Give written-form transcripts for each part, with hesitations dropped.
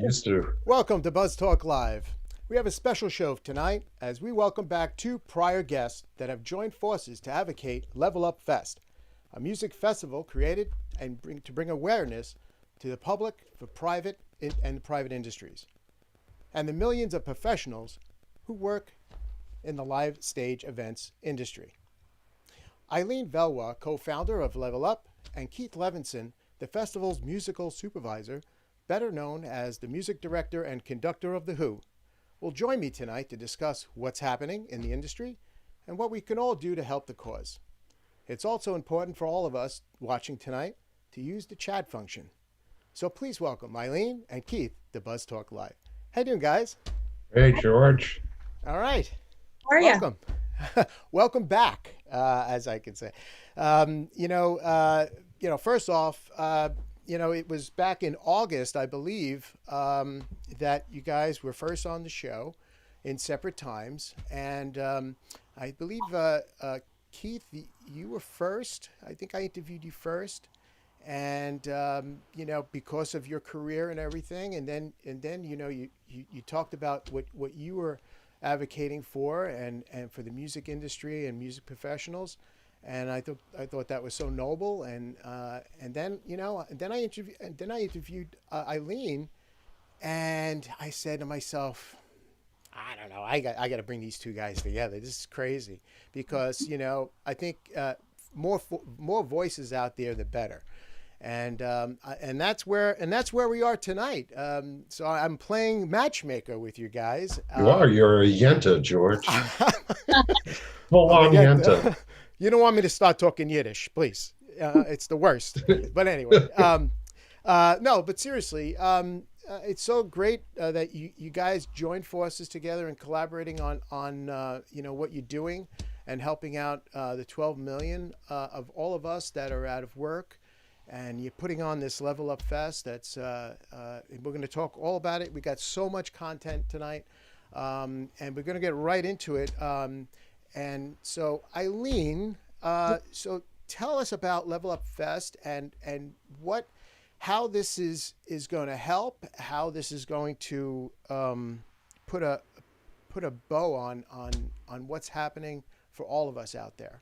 Used to. Welcome to Buzz Talk Live. We have a special show tonight as we welcome back two prior guests that have joined forces to advocate Level Up Fest, a music festival created to bring awareness to the public for private and private industries, and the millions of professionals who work in the live stage events industry. Eileen Valois, co-founder of Level Up, and Keith Levenson, the festival's musical supervisor, better known as the music director and conductor of The Who, will join me tonight to discuss what's happening in the industry and what we can all do to help the cause. It's also important for all of us watching tonight to use the chat function. So please welcome Eileen and Keith to Buzz Talk Live. How you doing, guys? Hey, George. All right. How are you? Welcome. Welcome back, as I could say. First off, it was back in August, I believe, that you guys were first on the show in separate times. And I believe, Keith, you were first. I think I interviewed you first. And, because of your career and everything. And then you talked about what you were advocating for and for the music industry and music professionals. And I thought that was so noble, and then I interviewed Eileen, and I said to myself, I don't know, I got to bring these two guys together. This is crazy because I think more voices out there, the better, and that's where we are tonight. So I'm playing matchmaker with you guys. You're a Yenta, George. Full on Yenta. You don't want me to start talking Yiddish, please. It's the worst. But anyway, no, but seriously, it's so great that you guys joined forces together and collaborating on what you're doing and helping out the 12 million of all of us that are out of work. And you're putting on this Level Up Fest. That's we're going to talk all about it. We got so much content tonight, and we're going to get right into it. And so, Eileen, so tell us about Level Up Fest and how this is going to help, how this is going to put a bow on what's happening for all of us out there.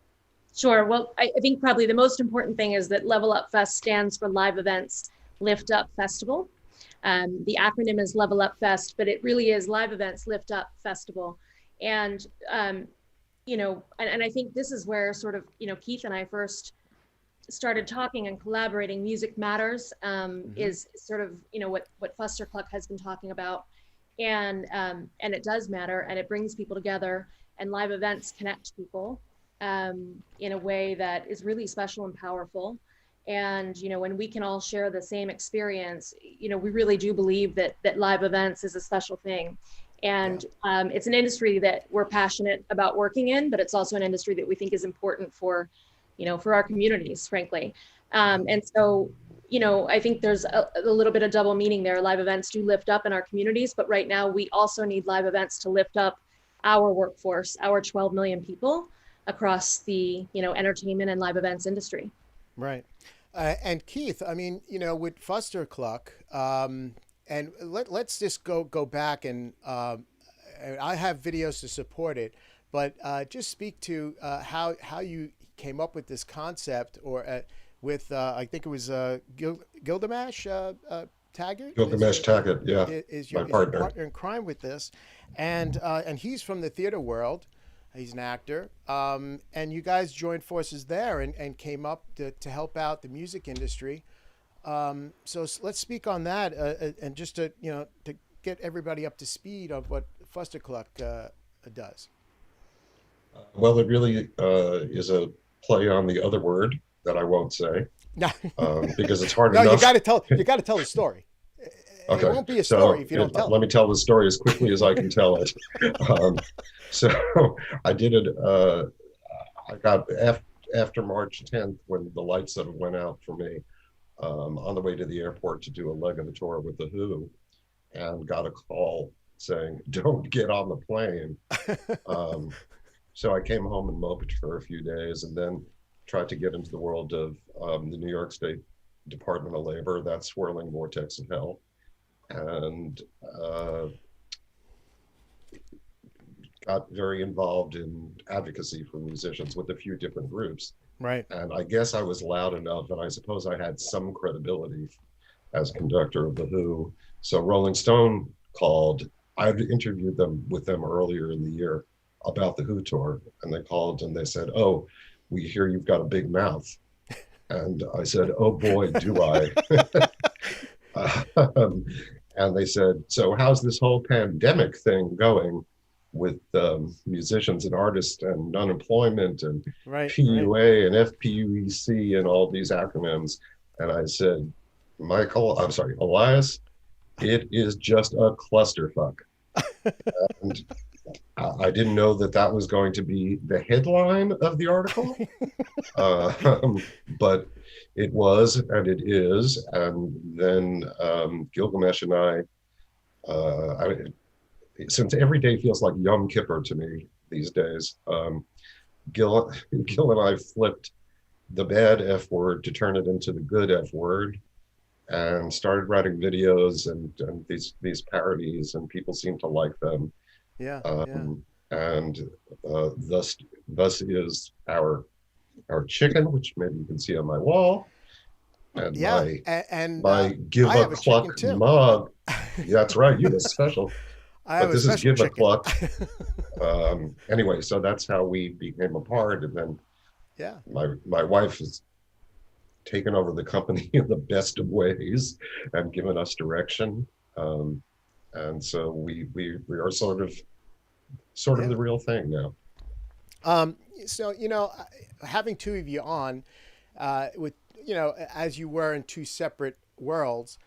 Sure. Well, I think probably the most important thing is that Level Up Fest stands for Live Events Lift Up Festival. The acronym is Level Up Fest, but it really is Live Events Lift Up Festival. And and I think this is where sort of, Keith and I first started talking and collaborating. Music Matters is sort of, what Fuster Cluck has been talking about. And it does matter, and it brings people together, and live events connect people in a way that is really special and powerful. And, when we can all share the same experience, we really do believe that live events is a special thing. And it's an industry that we're passionate about working in, but it's also an industry that we think is important for our communities, frankly. And so, I think there's a little bit of double meaning there. Live events do lift up in our communities, but right now we also need live events to lift up our workforce, our 12 million people across the, entertainment and live events industry. Right. And Keith, I mean, with Fuster Cluck, and let's just go back and I have videos to support it, but just speak to how you came up with this concept, or with I think it was Gilgamesh Taggart. Gilgamesh Taggart, yeah, is your partner in crime with this, and he's from the theater world. He's an actor, and you guys joined forces there and came up to help out the music industry. So let's speak on that, and just to get everybody up to speed of what Fuster Cluck does. Well, it really is a play on the other word that I won't say, because it's hard enough. No, you got to tell the story. Okay. It won't be a story if you don't tell it. Let me tell the story as quickly as I can tell it. So I did it. I got after March 10th, when the lights sort of went out for me, on the way to the airport to do a leg of the tour with The Who, and got a call saying, "Don't get on the plane." So I came home and moped for a few days, and then tried to get into the world of the New York State Department of Labor, that swirling vortex of hell. and got very involved in advocacy for musicians with a few different groups. Right. And I guess I was loud enough, and I suppose I had some credibility as conductor of the Who. So Rolling Stone called. I'd interviewed them with them earlier in the year about the Who tour, and they called and they said, "Oh, we hear you've got a big mouth." And I said, "Oh boy, do I." um, and they said, "So how's this whole pandemic thing going with musicians and artists and unemployment and Right. Right. PUA and FPUEC and all these acronyms?" And I said, I'm sorry, Elias, it is just a clusterfuck. And I didn't know that that was going to be the headline of the article, but it was, and it is. And then Gilgamesh and I, since every day feels like Yom Kippur to me these days, Gil and I flipped the bad F word to turn it into the good F word, and started writing videos and these parodies, and people seem to like them. Yeah. Yeah. And thus is our chicken, which maybe you can see on my wall, and Yeah. my give I a have a chicken cluck too. mug. Yeah, that's right, you have a special, I have but a this is special give a chicken. cluck. Anyway, so that's how we became a part, and then Yeah. my wife has taken over the company in the best of ways and given us direction. And so we are sort of Yeah. the real thing now. Um, so, having two of you on, with, as you were in two separate worlds,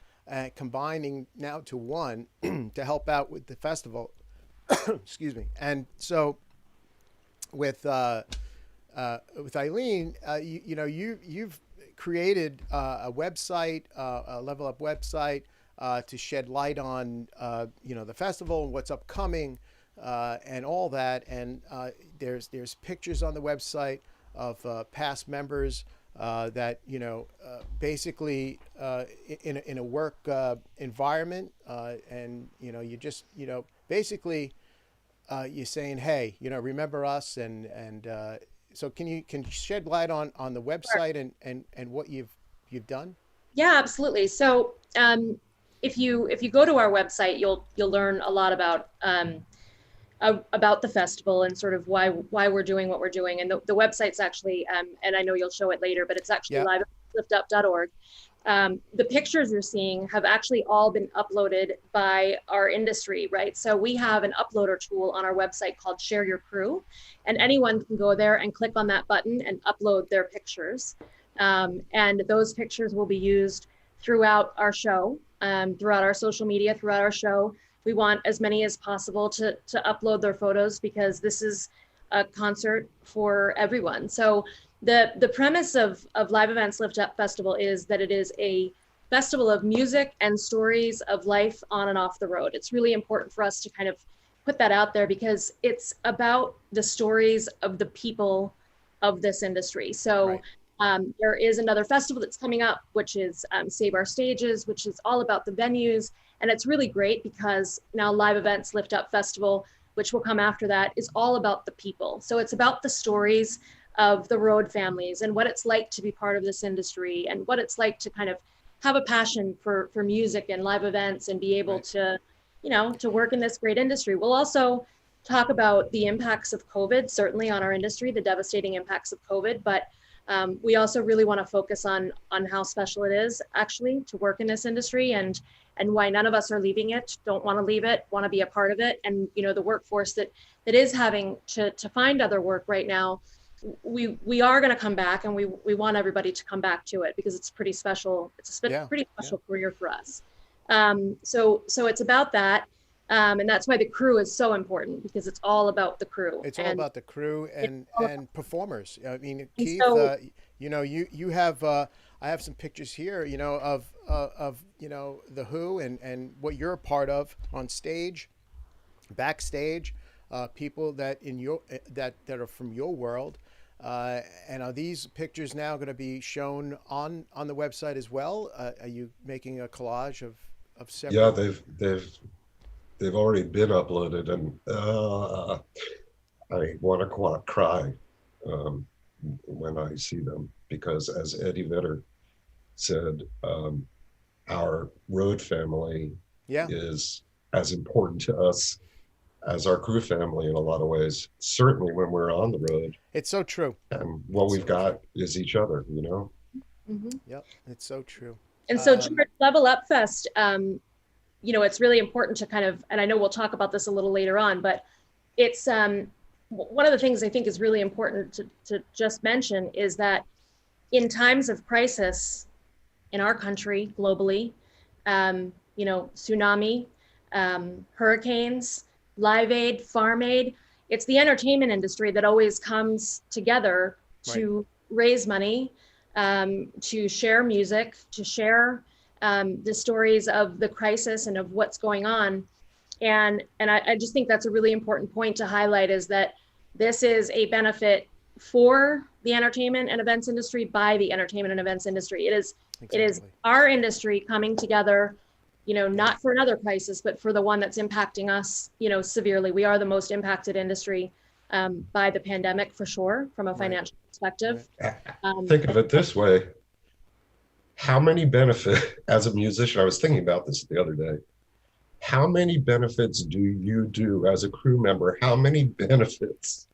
combining now to one to help out with the festival. Excuse me. And so with, with Eileen, you've created a website, a Level Up website, to shed light on, the festival and what's upcoming, and all that. And there's pictures on the website of past members that basically in a work environment, and you just basically you're saying, hey, remember us, and so can you shed light on the Sure. website and what you've done? Yeah, absolutely. So if you go to our website, you'll learn a lot about the festival and sort of why we're doing what we're doing. And the website's actually, and I know you'll show it later, but it's actually Yeah. live.liftup.org. The pictures you're seeing have actually all been uploaded by our industry, right? So we have an uploader tool on our website called Share Your Crew, and anyone can go there and click on that button and upload their pictures. And those pictures will be used throughout our show, throughout our social media, throughout our show. We want as many as possible to upload their photos because this is a concert for everyone. So the premise of Live Events Lift Up Festival is that it is a festival of music and stories of life on and off the road. It's really important for us to kind of put that out there because it's about the stories of the people of this industry. So Right. there is another festival that's coming up, which is Save Our Stages, which is all about the venues. And it's really great because now Live Events Lift Up Festival, which will come after that, is all about the people. So it's about the stories of the road families and what it's like to be part of this industry and what it's like to kind of have a passion for music and live events and be able Right. to, to work in this great industry. We'll also talk about the impacts of COVID, certainly on our industry, the devastating impacts of COVID, but we also really want to focus on how special it is actually to work in this industry and why none of us are leaving it, don't want to leave it, want to be a part of it. And, the workforce that is having to find other work right now, we are going to come back and we want everybody to come back to it because it's pretty special. It's a Yeah. pretty Yeah. special career for us. So it's about that. And that's why the crew is so important because it's all about the crew. It's all And about the crew it's and all performers. I mean, and Keith, so you have I have some pictures here, of the Who and what you're a part of on stage, backstage, people that in your that are from your world. And are these pictures now going to be shown on the website as well? Are you making a collage of separate. Yeah, they've already been uploaded, and I want to cry when I see them, because as Eddie Vedder said, our road family Yeah. is as important to us as our crew family in a lot of ways, certainly when we're on the road. It's so true. And what we've got is each other, you know? Mhm. Yep, it's so true. And so George, Level Up Fest, you know, it's really important to kind of, and I know we'll talk about this a little later on, but it's one of the things I think is really important to just mention is that in times of crisis in our country, globally, you know, tsunami, hurricanes, Live Aid, Farm Aid, it's the entertainment industry that always comes together to raise money, to share music, to share the stories of the crisis and of what's going on. And I just think that's a really important point to highlight, is that this is a benefit for the entertainment and events industry by the entertainment and events industry. It is our industry coming together, you know, not for another crisis, but for the one that's impacting us, you know, severely. We are the most impacted industry by the pandemic, for sure, from a financial perspective. Think of it this way. How many benefits, as a musician, I was thinking about this the other day, how many benefits do you do as a crew member? How many benefits?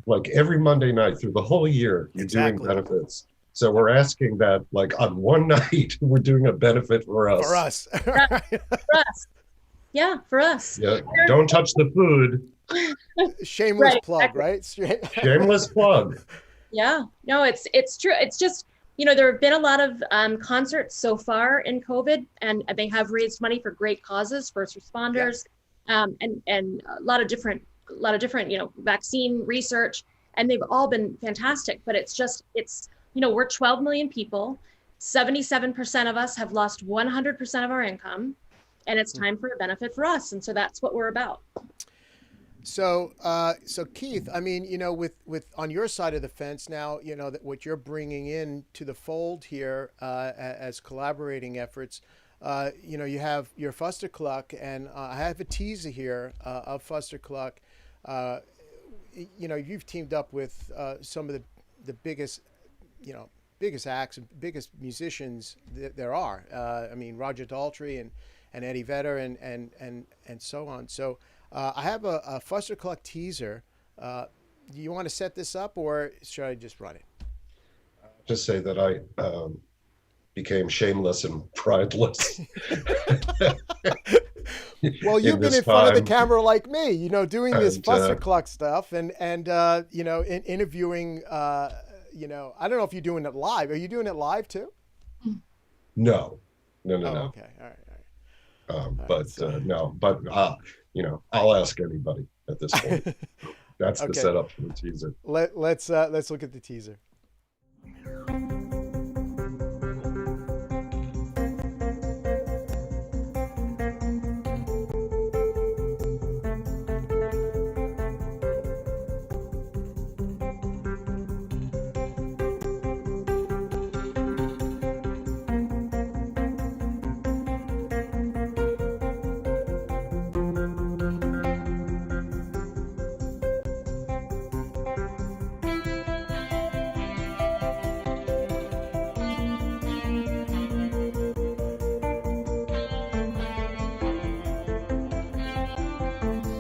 Like every Monday night through the whole year, you're doing benefits. So we're asking that, like, on one night, we're doing a benefit for us. For us. For us. Yeah, for us. Yeah, don't touch the food. Shameless plug, right? Shameless plug. Yeah, no, it's true. It's just, you know, there have been a lot of concerts so far in COVID, and they have raised money for great causes, first responders, and a lot of different, you know, vaccine research, and they've all been fantastic. But it's you know, we're 12 million people. 77% of us have lost 100% of our income, and it's time for a benefit for us. And so that's what we're about. So, so Keith, I mean, you know, with on your side of the fence now, you know, that what you're bringing in to the fold here as collaborating efforts, you know, you have your Fustercluck, and I have a teaser here of Fustercluck. You know, you've teamed up with some of the biggest, you know, biggest acts and biggest musicians there are. I mean, Roger Daltrey and Eddie Vedder and so on. So. I have a Fustercluck teaser. Do you want to set this up, or should I just run it? Just say that I became shameless and prideless. Well, you've been in front of the camera like me, you know, doing this Fustercluck stuff and you know, interviewing. You know, I don't know if you're doing it live. Are you doing it live too? No. Oh, okay, all right. But no, but you know, I'll ask anybody at this point. That's the setup for the teaser. Let's look at the teaser.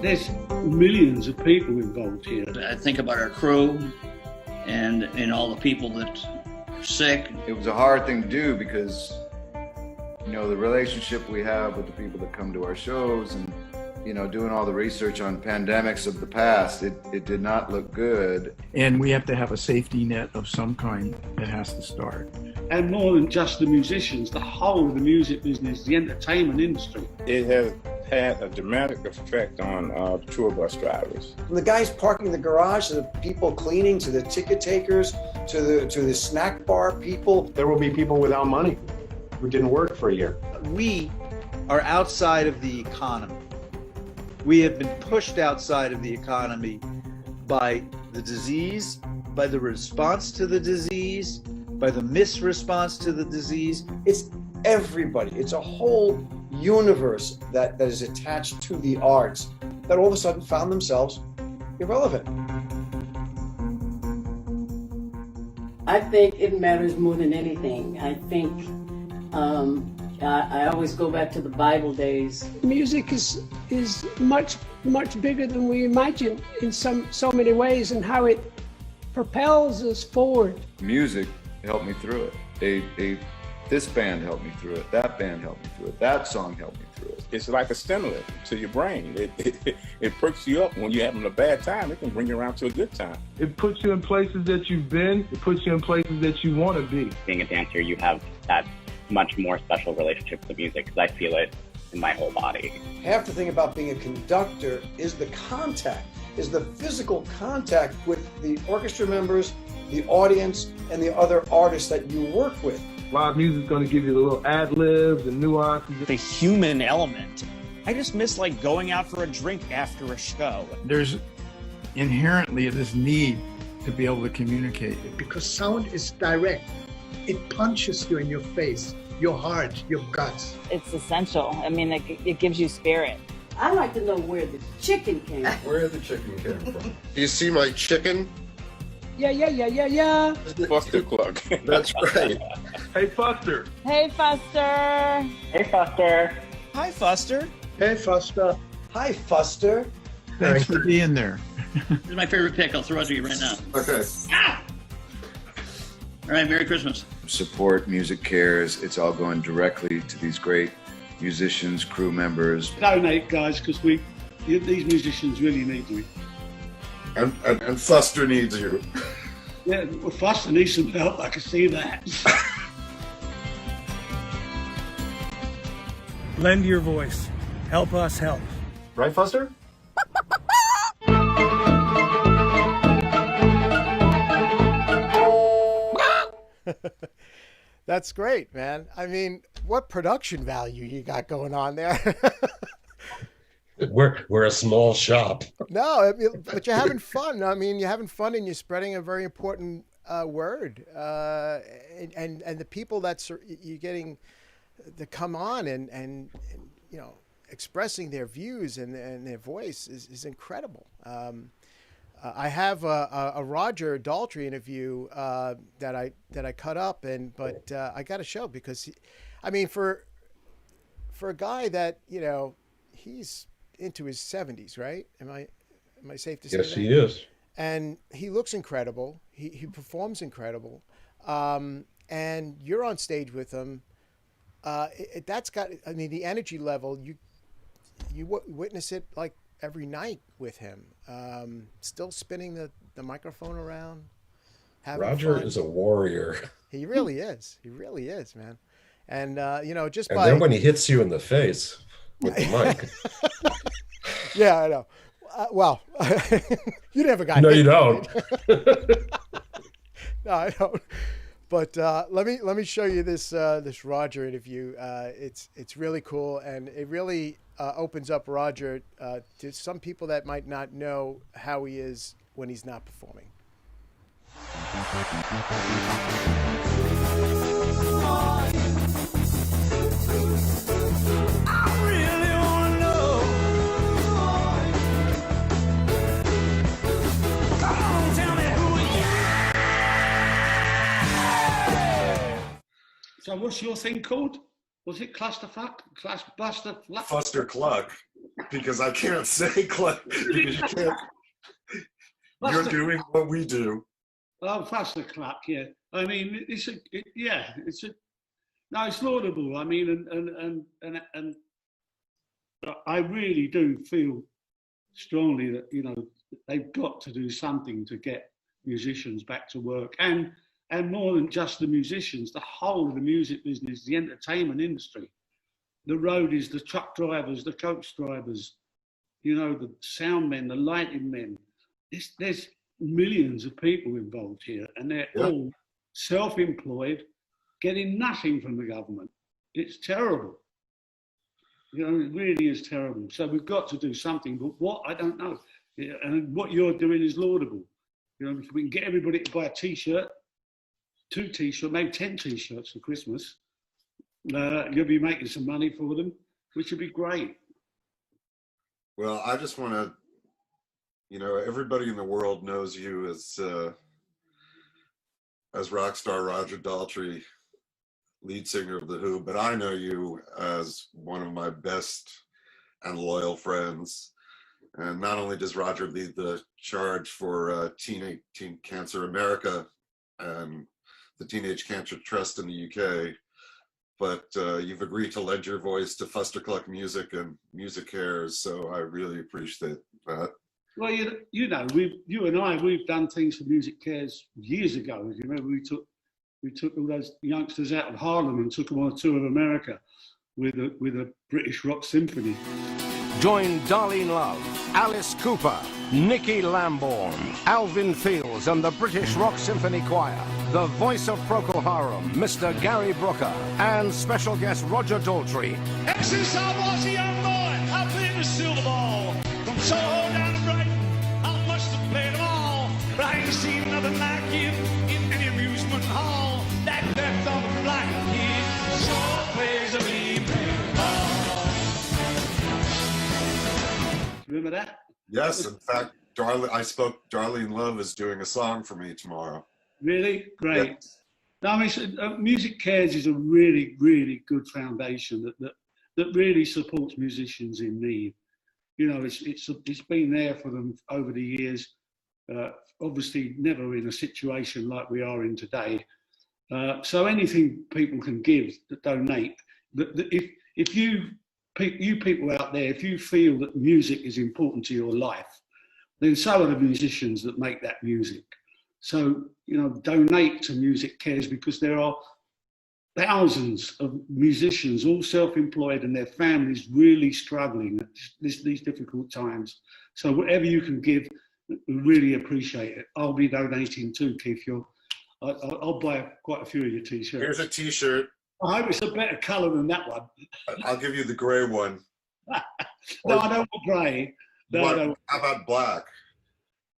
There's millions of people involved here. I think about our crew and all the people that are sick. It was a hard thing to do because, you know, the relationship we have with the people that come to our shows and, you know, doing all the research on pandemics of the past, it did not look good. And we have to have a safety net of some kind that has to start. And more than just the musicians, the whole of the music business, the entertainment industry. It has had a dramatic effect on tour bus drivers. From the guys parking in the garage, to the people cleaning, to the ticket takers, to the snack bar people. There will be people without money who didn't work for a year. We are outside of the economy. We have been pushed outside of the economy by the disease, by the response to the disease, by the misresponse to the disease. It's everybody. It's a whole universe that is attached to the arts that all of a sudden found themselves irrelevant. I think it matters more than anything. I think I always go back to the Bible days. Music is much bigger than we imagine in so many ways, and how it propels us forward. Music helped me through it. This band helped me through it. That band helped me through it. That song helped me through it. It's like a stimulant to your brain. It perks you up. When you're having a bad time, it can bring you around to a good time. It puts you in places that you've been. It puts you in places that you want to be. Being a dancer, you have that much more special relationship with music because I feel it in my whole body. Half the thing about being a conductor is the contact, is the physical contact with the orchestra members, the audience, and the other artists that you work with. Live music's going to give you the little ad-libs and nuances. The human element. I just miss like going out for a drink after a show. There's inherently this need to be able to communicate. Because sound is direct. It punches you in your face, your heart, your guts. It's essential. I mean, it gives you spirit. I'd like to know where the chicken came from. Where the chicken came from. Do you see my chicken? Yeah. Buster Cluck. That's right. Hey, Fuster. Hey, Fuster. Hey, Fuster. Hi, Fuster. Hey, Foster. Hi, Fuster. Thanks for being there. This is my favorite pick. I'll throw it to you right now. Okay. Ah! All right, Merry Christmas. Support Music Cares. It's all going directly to these great musicians, crew members. Donate, guys, because these musicians really need you. And Fuster needs you. Yeah, well, Foster needs some help. I can see that. Lend your voice. Help us help. Right, Fuster? That's great, man. I mean, what production value you got going on there? We're a small shop. No, but you're having fun. I mean, you're having fun and you're spreading a very important word. And the people you're getting to come on and you know, expressing their views and their voice is incredible. I have a Roger Daltrey interview that I cut up, but I got to show because for a guy that, you know, he's into his 70s, right? Am I safe to say that? Yes, he is. And he looks incredible. He performs incredible. And you're on stage with him. That's got, I mean, the energy level, you witness it like every night with him. Still spinning the microphone around. Roger fun. is a warrior. He really is. He really is, man. And, you know, and then when he hits you in the face with the mic. Yeah, I know. Well, you never got. No, hit, you don't. No, I don't. But let me show you this Roger interview. It's really cool, and it really opens up Roger to some people that might not know how he is when he's not performing. So what's your thing called? Was it clusterfuck? Buster Fluck? Fuster Cluck, because I can't say Cluck because you can't. You're doing what we do. Oh, Fuster Cluck, yeah. I mean, it's laudable. I mean, and I really do feel strongly that, you know, they've got to do something to get musicians back to work, and more than just the musicians, the whole of the music business, the entertainment industry, the roadies, the truck drivers, the coach drivers, you know, the sound men, the lighting men. There's millions of people involved here, and they're all self-employed, getting nothing from the government. It's terrible. You know, it really is terrible. So we've got to do something, but what, I don't know. And what you're doing is laudable. You know, if we can get everybody to buy a T-shirt, 2 T-shirts, maybe 10 T-shirts for Christmas, you'll be making some money for them. which would be great. Well, I just want to, everybody in the world knows you as rock star Roger Daltrey, lead singer of The Who, but I know you as one of my best and loyal friends. And not only does Roger lead the charge for Teen Cancer America and the Teenage Cancer Trust in the UK, but you've agreed to lend your voice to Fustercluck Music and Music Cares, so I really appreciate that. Well, you and I, we've done things for Music Cares years ago. You remember we took all those youngsters out of Harlem and took them on a tour of America with a British rock symphony. Join Darlene Love, Alice Cooper, Nicky Lambourne, Alvin Fields and the British Rock Symphony Choir, the voice of Procol Harum, Mr. Gary Brooker, and special guest Roger Daltrey. Ever since I was a young boy, I played the silver ball. From Soho down to Brighton, I must have played them all. But I ain't seen nothing like it in any amusement hall. That left on the black kid sure plays a mean ball. Remember that? Yes, in fact, Darlene Love is doing a song for me tomorrow. Really? Great. Yes. No, I mean, Music Cares is a really, really good foundation that really supports musicians in need. It's been there for them over the years. Obviously, never in a situation like we are in today. So anything people can give, donate. If you people out there, if you feel that music is important to your life, then so are the musicians that make that music. So, donate to Music Cares, because there are thousands of musicians, all self-employed, and their families really struggling at these difficult times. So whatever you can give, we really appreciate it. I'll be donating too, Keith. I'll buy quite a few of your t-shirts. Here's a t-shirt. I hope it's a better colour than that one. I'll give you the gray one. No, I don't want grey. No, how about black?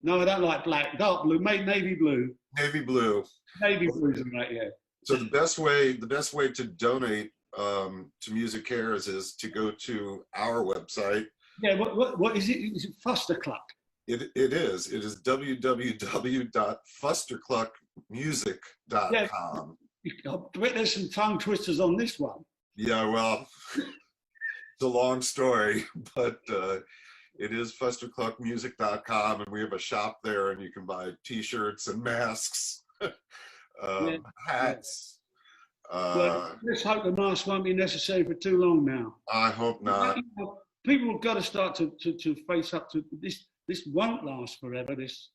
No, I don't like black. Dark blue, navy blue. Navy blue. Navy blue's right, yeah. So the best way to donate to Music Cares is to go to our website. Yeah, what is it? Is it Fustercluck? It is. It is www.fustercluckmusic.com. I bet there's some tongue twisters on this one. Yeah, well, it's a long story, but it is fustercluckmusic.com, and we have a shop there, and you can buy t-shirts and masks, hats. Well, let's hope the mask won't be necessary for too long now. I hope not. People have got to start to face up to this. This won't last forever. It is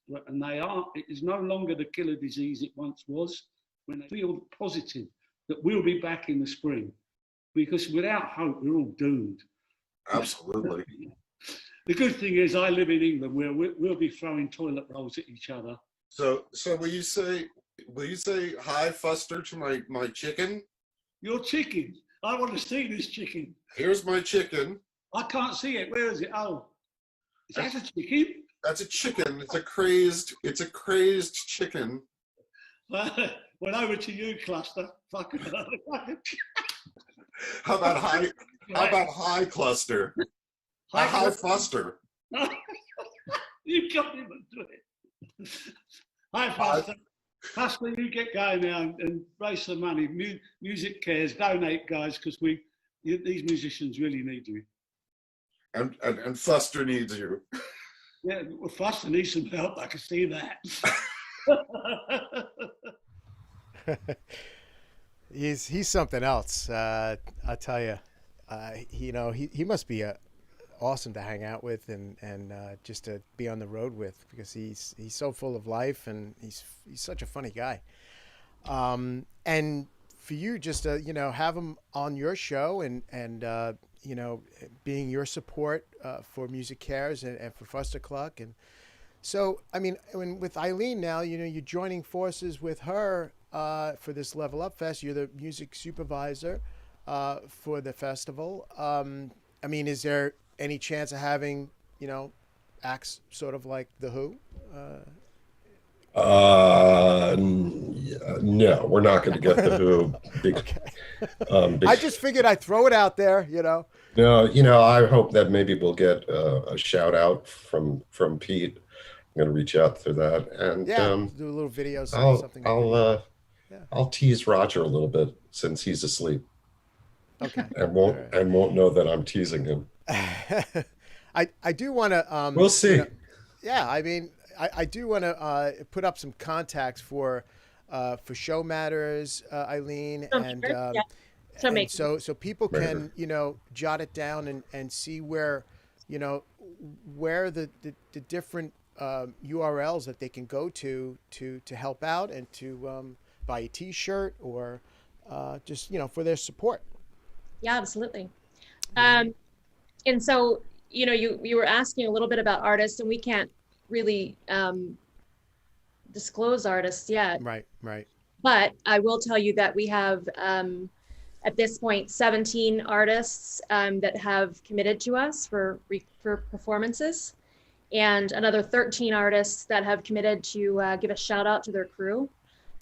no longer the killer disease it once was. When they feel positive that we'll be back in the spring, because without hope we're all doomed. Absolutely. The good thing is I live in England where we'll be throwing toilet rolls at each other. So will you say hi, Fuster, to my chicken? Your chicken? I want to see this chicken. Here's my chicken. I can't see it. Where is it? Oh, is that a chicken? That's a chicken. It's a crazed chicken. Well, over to you, Cluster. How about high Cluster? High Fuster. You can't even do it. Hi, Fuster. Fuster, you get going now and raise some money. Music Cares, donate, guys, because these musicians really need you. And Fuster needs you. Yeah, well, Fuster needs some help. I can see that. He's something else. I tell you, he must be awesome to hang out with and just to be on the road with, because he's so full of life and he's such a funny guy. And for you just to have him on your show and being your support for Music Cares and for Fustercluck. And so I mean, with Eileen now, you're joining forces with her for this Level Up Fest. You're the music supervisor for the festival. I mean, is there any chance of having acts sort of like The Who? No, we're not going to get The Who. Okay. I just figured I'd throw it out there, No, I hope that maybe we'll get a shout out from Pete. I'm gonna reach out through that, and Yeah, do a little video, I'll something. Yeah. I'll tease Roger a little bit since he's asleep Okay. and All won't know that I'm teasing him. right. I do want to. We'll see. Yeah, I mean, I do want to put up some contacts for Show Matters, Eileen, and Yeah. and so people can jot it down and see where where the different URLs that they can go to help out and to buy a T-shirt or just for their support. Yeah, absolutely. And so you were asking a little bit about artists, and we can't really disclose artists yet. Right. But I will tell you that we have at this point 17 artists that have committed to us for performances, and another 13 artists that have committed to give a shout out to their crew.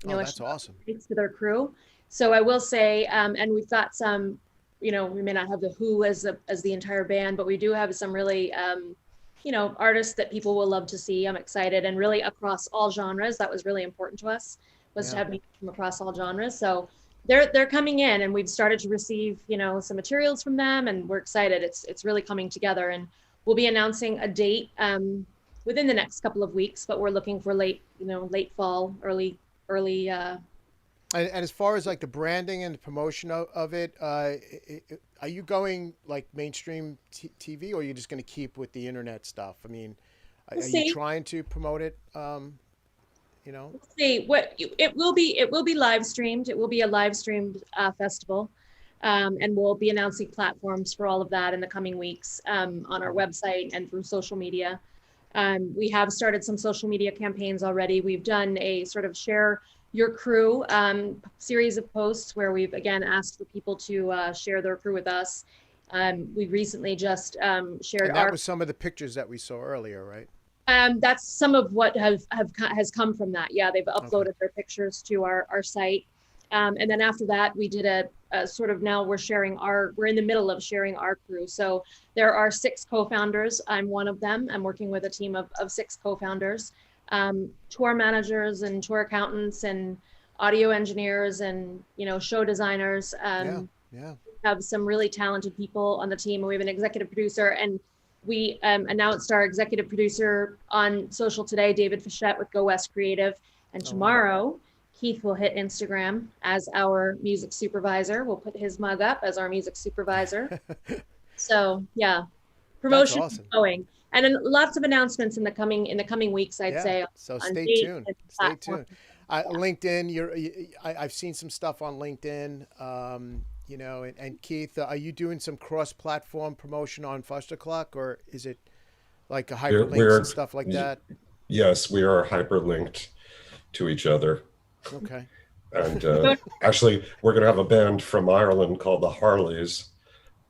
That's awesome. To their crew. So I will say, and we've got some, we may not have the Who as the entire band, but we do have some really, artists that people will love to see. I'm excited, and really across all genres. That was really important to us, was to have music from across all genres. So they're coming in, and we've started to receive, some materials from them, and we're excited. It's really coming together, and we'll be announcing a date within the next couple of weeks, but we're looking for late fall, early. And as far as like the branding and the promotion of it, are you going like mainstream TV, or are you just going to keep with the internet stuff? I mean, are you trying to promote it? We'll see what it will be. It will be live streamed. It will be a live streamed festival, and we'll be announcing platforms for all of that in the coming weeks on our website and through social media. We have started some social media campaigns already. We've done a sort of share your crew series of posts where we've again asked for people to share their crew with us. We recently just shared. And that was some of the pictures that we saw earlier, right? That's some of what has come from that. Yeah, they've uploaded their pictures to our site. And then after that, we did a sort of, now we're in the middle of sharing our crew. So there are 6 co-founders. I'm one of them. I'm working with a team of 6 co-founders, tour managers and tour accountants and audio engineers and, show designers. We have some really talented people on the team, and we have an executive producer, and we announced our executive producer on social today, David Fischette with Go West Creative. And tomorrow, Keith will hit Instagram as our music supervisor. We'll put his mug up as our music supervisor. So yeah, promotion is going, and then lots of announcements in the coming weeks. I'd say. So stay tuned. Stay tuned. LinkedIn. I've seen some stuff on LinkedIn. And Keith, are you doing some cross-platform promotion on Fustercluck, or is it like a hyperlinks and stuff like that? Yes, we are hyperlinked to each other. Okay. And actually, we're going to have a band from Ireland called the Harleys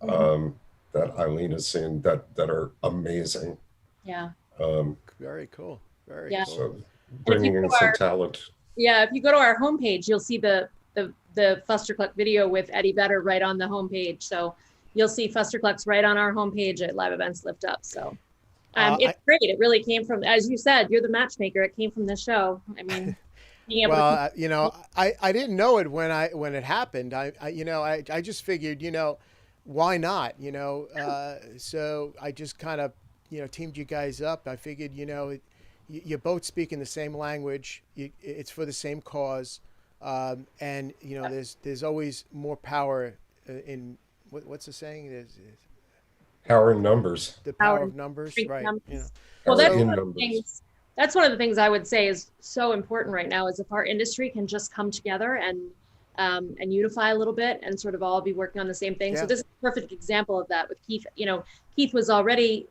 that Eileen has seen that are amazing. Yeah. Very cool. Very cool. So bringing in some talent. Yeah, if you go to our homepage, you'll see the Fustercluck video with Eddie Vedder right on the homepage. So you'll see Fustercluck's right on our homepage at Live Events Lift Up. So it's great. It really came from, as you said, you're the matchmaker. It came from this show. I mean, being able I didn't know it when it happened. I just figured, why not? So I just kind of, teamed you guys up. I figured, you're both speaking the same language. It's for the same cause. And there's always more power in what's the saying? There's power in numbers. The power of numbers, right? Numbers. Well, that's one of the things I would say is so important right now, is if our industry can just come together and unify a little bit and sort of all be working on the same thing. So this is a perfect example of that with Keith. Keith was already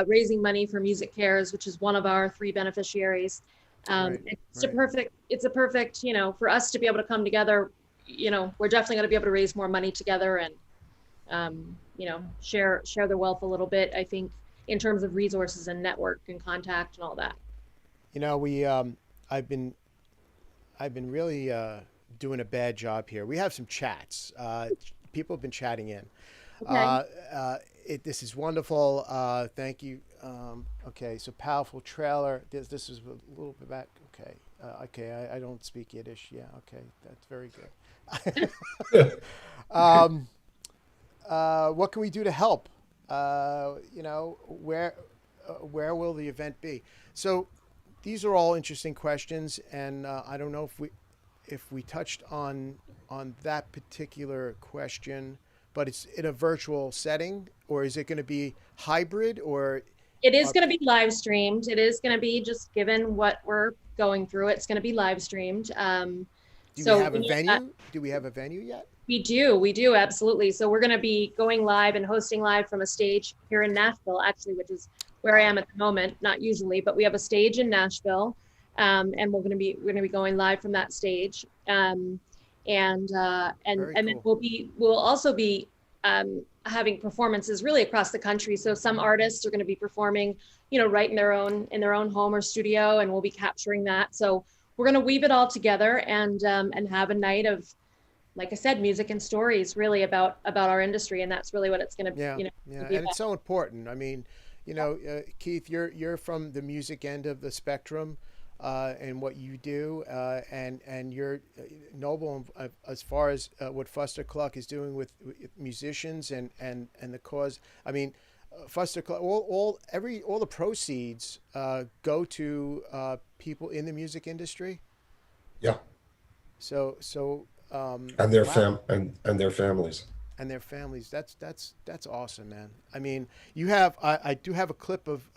raising money for Music Cares, which is one of our 3 beneficiaries. It's a perfect, for us to be able to come together, we're definitely going to be able to raise more money together and, share the wealth a little bit, I think, in terms of resources and network and contact and all that. I've been really doing a bad job here. We have some chats. People have been chatting in. Okay. This is wonderful. Thank you. Okay, so powerful trailer. This is a little bit back. Okay. Okay, I don't speak Yiddish. Yeah, okay, that's very good. What can we do to help? Where will the event be? So these are all interesting questions, and I don't know if we touched on that particular question, but it's in a virtual setting, or is it going to be hybrid, or? It is going to be live streamed. It is going to be, just given what we're going through, it's going to be live streamed. Do we have a venue? Do we have a venue yet? We do, absolutely. So we're going to be going live and hosting live from a stage here in Nashville, actually, which is where I am at the moment. Not usually, but we have a stage in Nashville, and we're going to be going live from that stage. And then we'll also be having performances really across the country. So some artists are going to be performing, right in their own home or studio, and we'll be capturing that. So we're going to weave it all together and have a night of, like I said, music and stories, really about our industry, and that's really what it's going to be. Yeah, and it's so important. I mean, Keith, you're from the music end of the spectrum, and what you do, and you're noble as far as what Fuster Cluck is doing with musicians and the cause. I mean, Fuster Cluck, all the proceeds go to people in the music industry. Yeah. So. And their their families. And their families. That's awesome, man. I mean, I do have a clip of.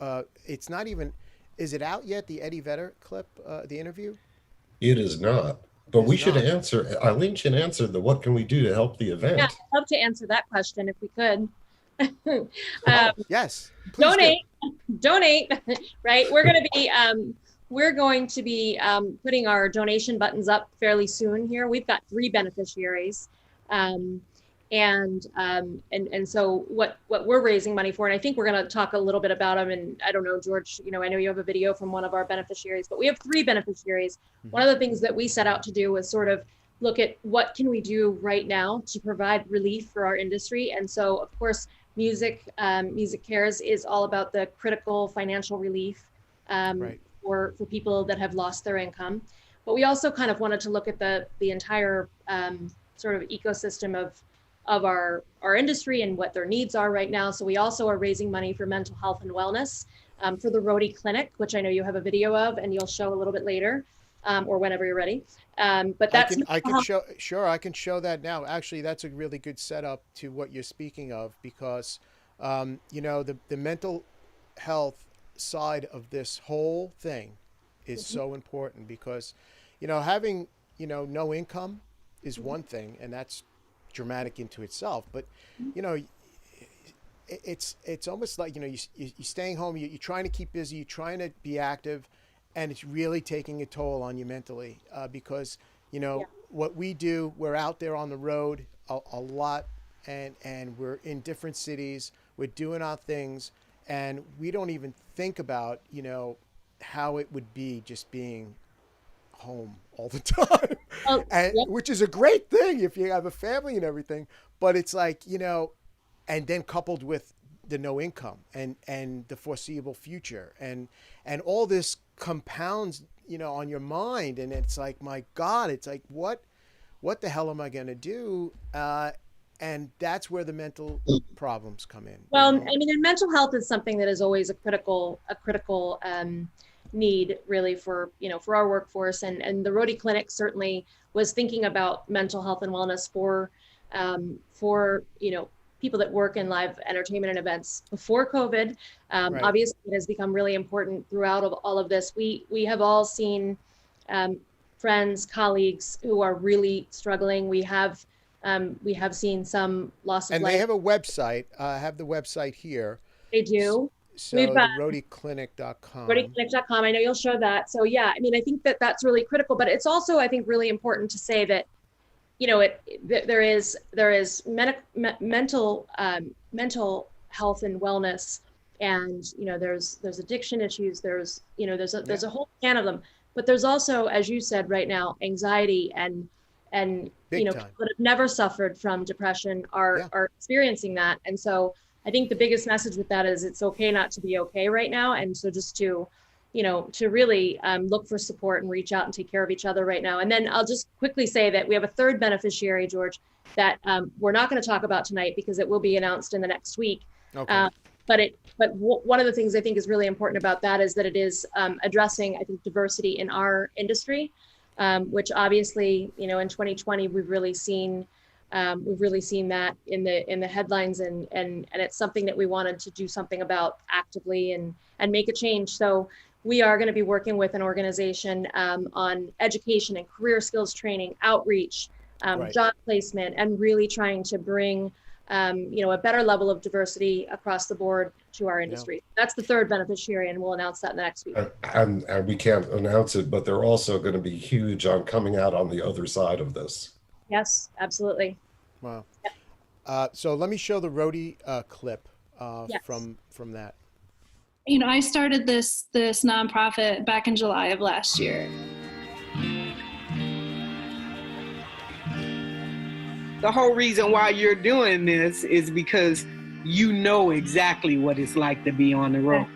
It's not even. Is it out yet? The Eddie Vedder clip, the interview. It is not. But we should answer. Eileen should answer the what can we do to help the event. Yeah, I'd love to answer that question if we could. Yes. Donate. Right. We're going to be putting our donation buttons up fairly soon here. We've got 3 beneficiaries. And so what we're raising money for, and I think we're going to talk a little bit about them. And I don't know, George, I know you have a video from one of our beneficiaries, but we have 3 beneficiaries. Mm-hmm. One of the things that we set out to do was sort of look at what can we do right now to provide relief for our industry. And so, of course, Music Cares is all about the critical financial relief for people that have lost their income. But we also kind of wanted to look at the entire sort of ecosystem of our industry and what their needs are right now. So we also are raising money for mental health and wellness for the Rhody Clinic, which I know you have a video of and you'll show a little bit later or whenever you're ready. But that's I can show that now. Actually, that's a really good setup to what you're speaking of, because the mental health side of this whole thing is so important, because having no income is one thing, and that's dramatic into itself, but it's almost like you're staying home, you're trying to keep busy, you're trying to be active, and it's really taking a toll on you mentally, because what we do, we're out there on the road a lot, and we're in different cities, we're doing our things, and we don't even think about how it would be just being home all the time. Which is a great thing if you have a family and everything, but it's like, and then coupled with the no income and the foreseeable future, and all this compounds on your mind, and it's like, my God, it's like, what the hell am I going to do? And that's where the mental problems come in. Well, I mean, and mental health is something that is always a critical need, really, for our workforce, and the Rhody Clinic certainly was thinking about mental health and wellness for people that work in live entertainment and events before COVID. Obviously, it has become really important throughout all of this. We have all seen friends, colleagues who are really struggling. We have seen some loss of and life. They have a website. I have the website here. They do. So We've got RhodyClinic.com. RhodyClinic.com. I know you'll show that. So yeah, I mean, I think that's really critical, but it's also, I think, really important to say that, there is mental health and wellness, and there's addiction issues. There's a whole can of them, but there's also, as you said right now, anxiety and and Big time. people that have never suffered from depression are experiencing that. And so I think the biggest message with that is it's okay not to be okay right now. And so just to, to really look for support and reach out and take care of each other right now. And then I'll just quickly say that we have a third beneficiary, George, that we're not going to talk about tonight because it will be announced in the next week. Okay. But one of the things I think is really important about that is that it is addressing, I think, diversity in our industry, which obviously, in 2020 we've really seen that in the headlines, and it's something that we wanted to do something about actively and make a change. So we are going to be working with an organization on education and career skills training, outreach, job placement, and really trying to bring a better level of diversity across the board to our industry. That's the third beneficiary, and we'll announce that in the next week. And we can't announce it, but they're also going to be huge on coming out on the other side of this. Yes, absolutely. Wow. So let me show the roadie clip Yes. from that. I started this nonprofit back in July of last year. The whole reason why you're doing this is because you know exactly what it's like to be on the road.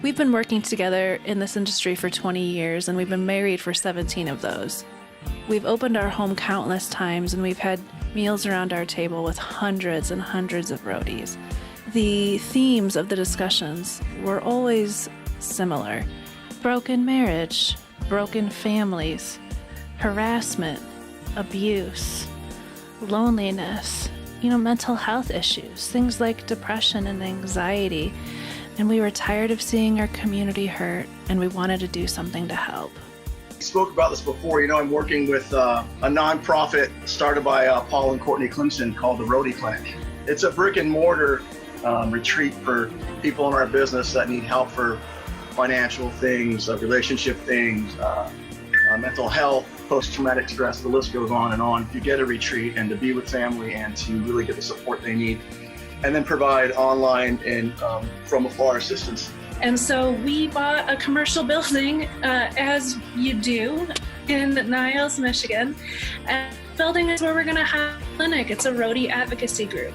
We've been working together in this industry for 20 years, and we've been married for 17 of those. We've opened our home countless times, and we've had meals around our table with hundreds and hundreds of roadies. The themes of the discussions were always similar: broken marriage, broken families, harassment, abuse, loneliness, mental health issues, things like depression and anxiety. And we were tired of seeing our community hurt, and we wanted to do something to help. We spoke about this before. I'm working with a nonprofit started by Paul and Courtney Clemson called the Roadie Clinic. It's a brick and mortar retreat for people in our business that need help for financial things, relationship things, mental health, post-traumatic stress, the list goes on to get a retreat and to be with family and to really get the support they need, and then provide online and from afar assistance. And so we bought a commercial building, as you do, in Niles, Michigan. And the building is where we're going to have a clinic. It's a roadie advocacy group.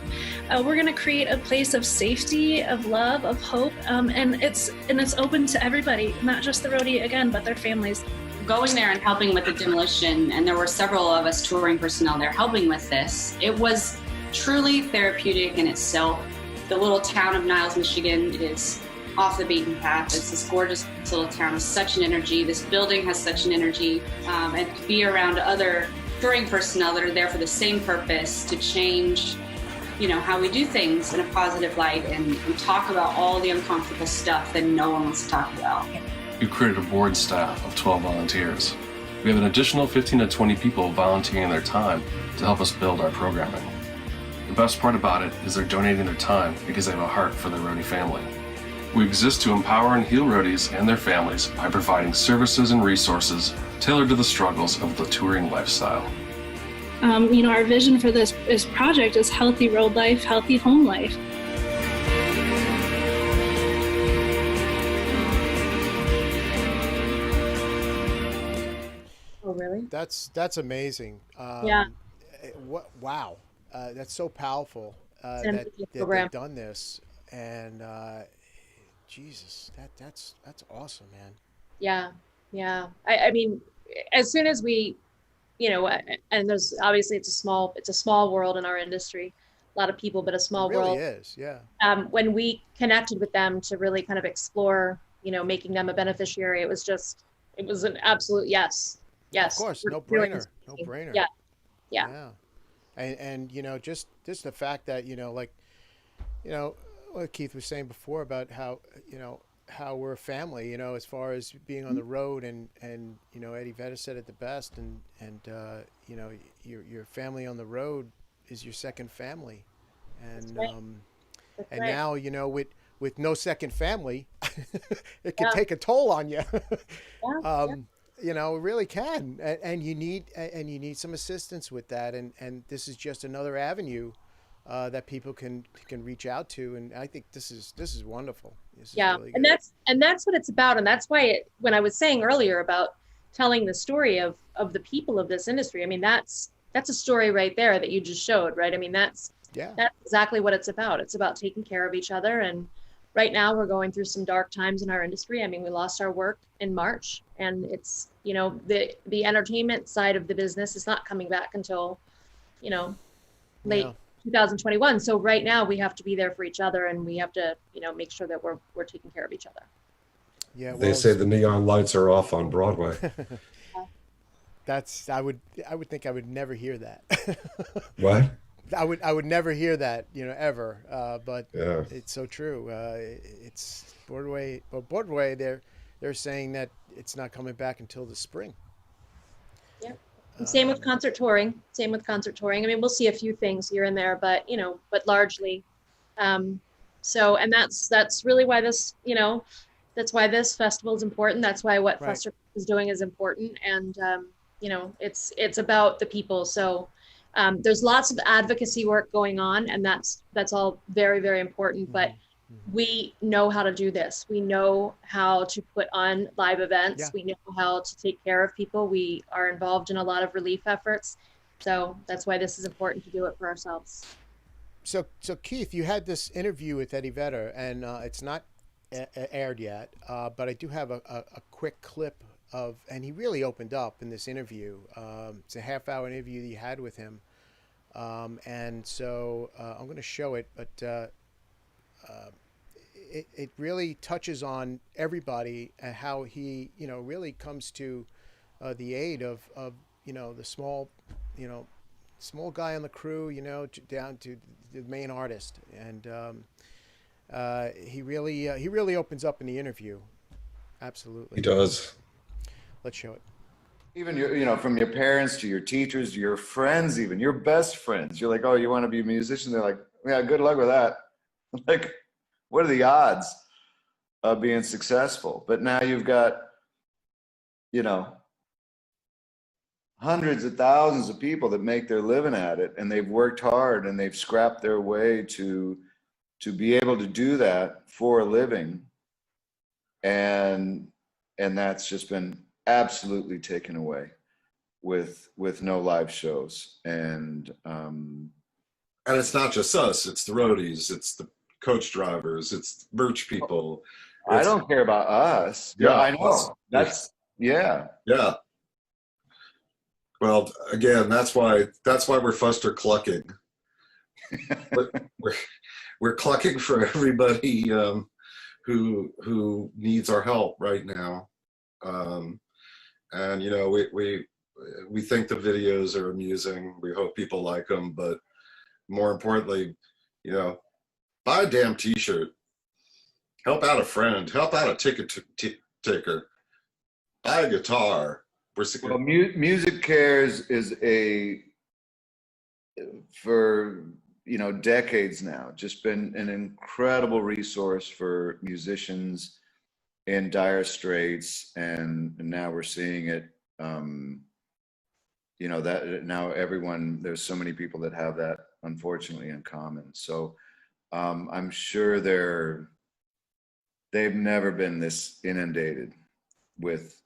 We're going to create a place of safety, of love, of hope, and it's open to everybody, not just the roadie again, but their families. Going there and helping with the demolition, and there were several of us touring personnel there helping with this. It was truly therapeutic in itself. The little town of Niles, Michigan, it is off the beaten path. It's this gorgeous little town with such an energy. This building has such an energy, and to be around other touring personnel that are there for the same purpose, to change, how we do things in a positive light and talk about all the uncomfortable stuff that no one wants to talk about. We've created a board staff of 12 volunteers. We have an additional 15 to 20 people volunteering their time to help us build our programming. The best part about it is they're donating their time because they have a heart for their roadie family. We exist to empower and heal roadies and their families by providing services and resources tailored to the struggles of the touring lifestyle. Our vision for this project is healthy road life, healthy home life. Oh, really? That's amazing. Yeah. Wow. That's so powerful that they've done this, and Jesus, that's awesome, man. Yeah. I mean, as soon as we, and there's obviously it's a small world in our industry, a lot of people, but a small world. It really is, yeah. When we connected with them to really kind of explore, making them a beneficiary, it was an absolute yes. Yes. Of course, no brainer. Yeah. And just the fact that, what Keith was saying before about how we're a family, as far as being on the road, and Eddie Vedder said it the best, and your family on the road is your second family. And That's right. Now, with no second family, it can take a toll on you. It really can, and you need some assistance with that, and this is just another avenue that people can reach out to, and I think this is wonderful. This is really good. and that's what it's about, and that's why when I was saying earlier about telling the story of the people of this industry, I mean that's that's a story right there that you just showed, right? I mean, that's exactly what it's about. It's about taking care of each other. And right now we're going through some dark times in our industry. I mean, we lost our work in March, and it's, you know, the entertainment side of the business is not coming back until, you know, late 2021. So right now we have to be there for each other, and we have to, you know, make sure that we're taking care of each other. Yeah, well, they say the neon lights are off on Broadway. That's I would think I would never hear that. What? I would never hear that, you know, ever. But yeah, it's so true. It's Broadway. Well, Broadway, they're saying that it's not coming back until the spring. Yeah. Same with concert touring. I mean, we'll see a few things here and there, but you know, but largely. So, and that's really why this, you know, that's why this festival is important. That's why what Fester is doing is important. And, you know, it's about the people. So there's lots of advocacy work going on, and that's all very, very important. But we know how to do this. We know how to put on live events. Yeah. We know how to take care of people. We are involved in a lot of relief efforts. So that's why this is important to do it for ourselves. So Keith, you had this interview with Eddie Vedder, and it's not aired yet, but I do have a quick clip of, and he really opened up in this interview. It's a half-hour interview that you had with him, and so I'm going to show it, but it really touches on everybody and how he, you know, really comes to the aid of you know, the small guy on the crew, you know, down to the main artist, and he really opens up in the interview. Absolutely, he does. Let's show it. Even you know, from your parents to your teachers, to your friends, even your best friends. You're like, oh, you want to be a musician? They're like, yeah, good luck with that. Like, what are the odds of being successful? But now you've got, you know, hundreds of thousands of people that make their living at it, and they've worked hard and they've scrapped their way to be able to do that for a living, and that's just been absolutely taken away with no live shows. And it's not just us, it's the roadies, it's the coach drivers, it's merch people. I don't care about us. Yeah, I know. That's yeah. Well, again, that's why we're Fuster clucking. we're clucking for everybody who needs our help right now. And you know, we think the videos are amusing. We hope people like them, but more importantly, you know, buy a damn t-shirt, help out a friend, help out a ticket taker, buy a guitar. Well, Music Cares is for, you know, decades now, just been an incredible resource for musicians in dire straits, and now we're seeing it. You know, that now there's so many people that have that, unfortunately, in common. So I'm sure they've never been this inundated with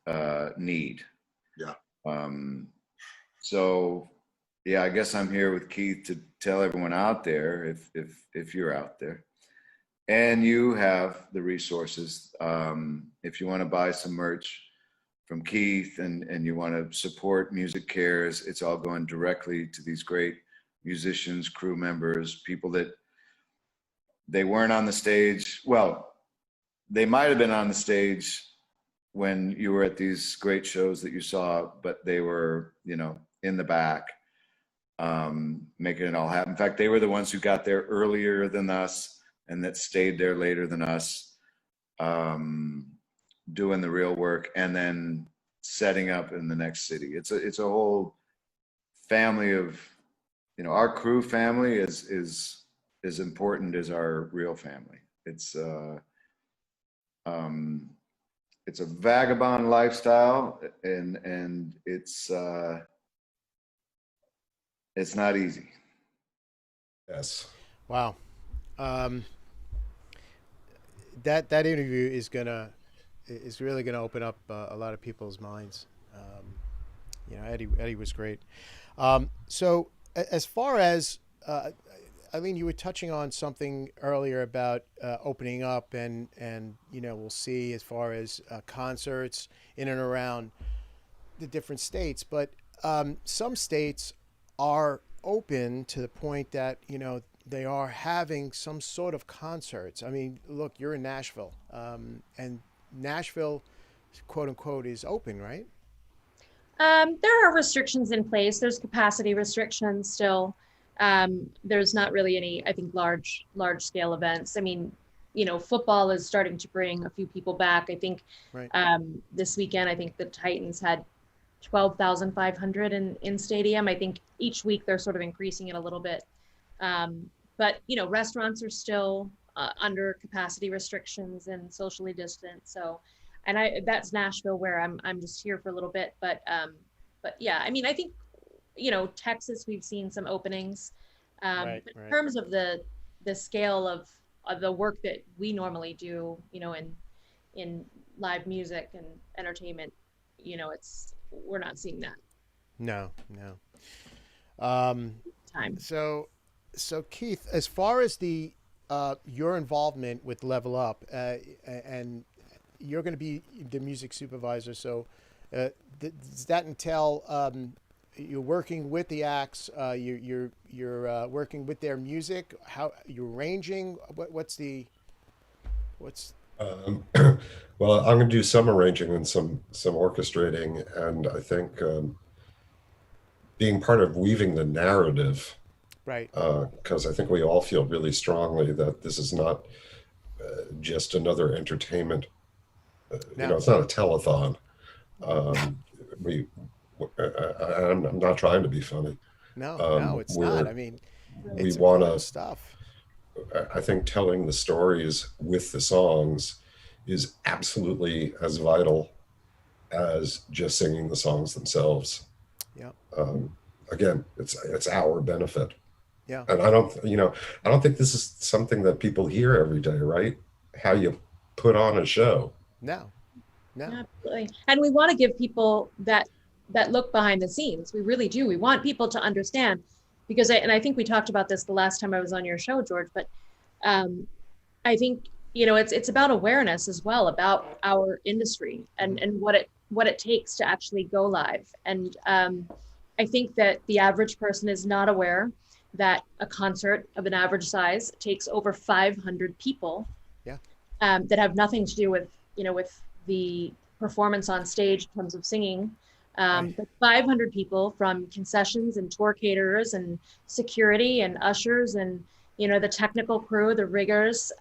need. Yeah. So yeah, I guess I'm here with Keith to tell everyone out there, if you're out there and you have the resources, if you want to buy some merch from Keith and you want to support Music Cares, it's all going directly to these great musicians, crew members, people that they weren't on the stage. Well, they might have been on the stage when you were at these great shows that you saw, but they were, you know, in the back, making it all happen. In fact, they were the ones who got there earlier than us and that stayed there later than us, doing the real work and then setting up in the next city. It's a whole family of, you know, our crew family is as important as our real family. It's a vagabond lifestyle, and it's not easy. Yes. Wow. That interview is really gonna open up a lot of people's minds. You know, Eddie was great. So as far as Eileen, you were touching on something earlier about opening up, and we'll see as far as concerts in and around the different states. But some states are open to the point that they are having some sort of concerts. I mean, look, you're in Nashville, and Nashville, quote unquote, is open, right? There are restrictions in place. There's capacity restrictions still. There's not really any, I think, large scale events. I mean, football is starting to bring a few people back. I think right. This weekend, I think the Titans had 12,500 in stadium. I think each week they're sort of increasing it a little bit. But restaurants are still under capacity restrictions and socially distant. So, and that's Nashville, where I'm just here for a little bit. But yeah, I mean, I think Texas, we've seen some openings. But in terms of the scale of the work that we normally do, in live music and entertainment, we're not seeing that. No. So Keith, as far as the your involvement with Level Up, and you're going to be the music supervisor, so does that entail you're working with the acts, you're working with their music, how you're arranging, what's well, I'm going to do some arranging and some orchestrating, and I think being part of weaving the narrative, right? Because I think we all feel really strongly that this is not just another entertainment. It's not a telethon. I'm not trying to be funny. No, it's not. I mean, we want to stuff. I think telling the stories with the songs is absolutely as vital as just singing the songs themselves. Yeah. Again, it's our benefit. Yeah. And I don't think this is something that people hear every day, right? How you put on a show. No. Absolutely. And we want to give people that look behind the scenes. We really do. We want people to understand, because I think we talked about this the last time I was on your show, George, but I think, it's about awareness as well, about our industry and what it takes to actually go live. And I think that the average person is not aware that a concert of an average size takes over 500 people. Yeah. That have nothing to do with, with the performance on stage in terms of singing. But 500 people, from concessions and tour caterers and security and ushers and the technical crew, the riggers.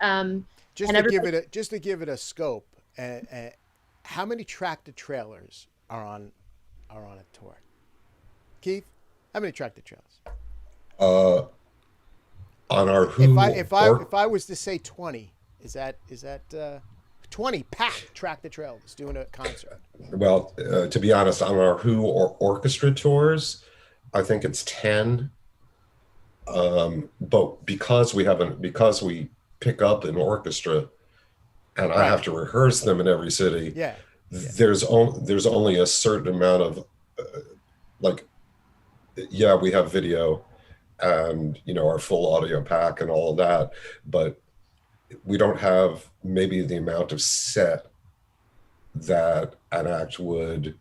Just to give it a scope, how many tractor trailers are on a tour? Keith, how many tractor trailers? On our Who? If I was to say 20, is that 20 packed tractor trailers doing a concert? Well, to be honest, on our Who or orchestra tours, I think it's 10. But because we pick up an orchestra, and I have to rehearse them in every city. Yeah. There's only a certain amount of we have video and our full audio pack and all of that, but we don't have maybe the amount of set that an act would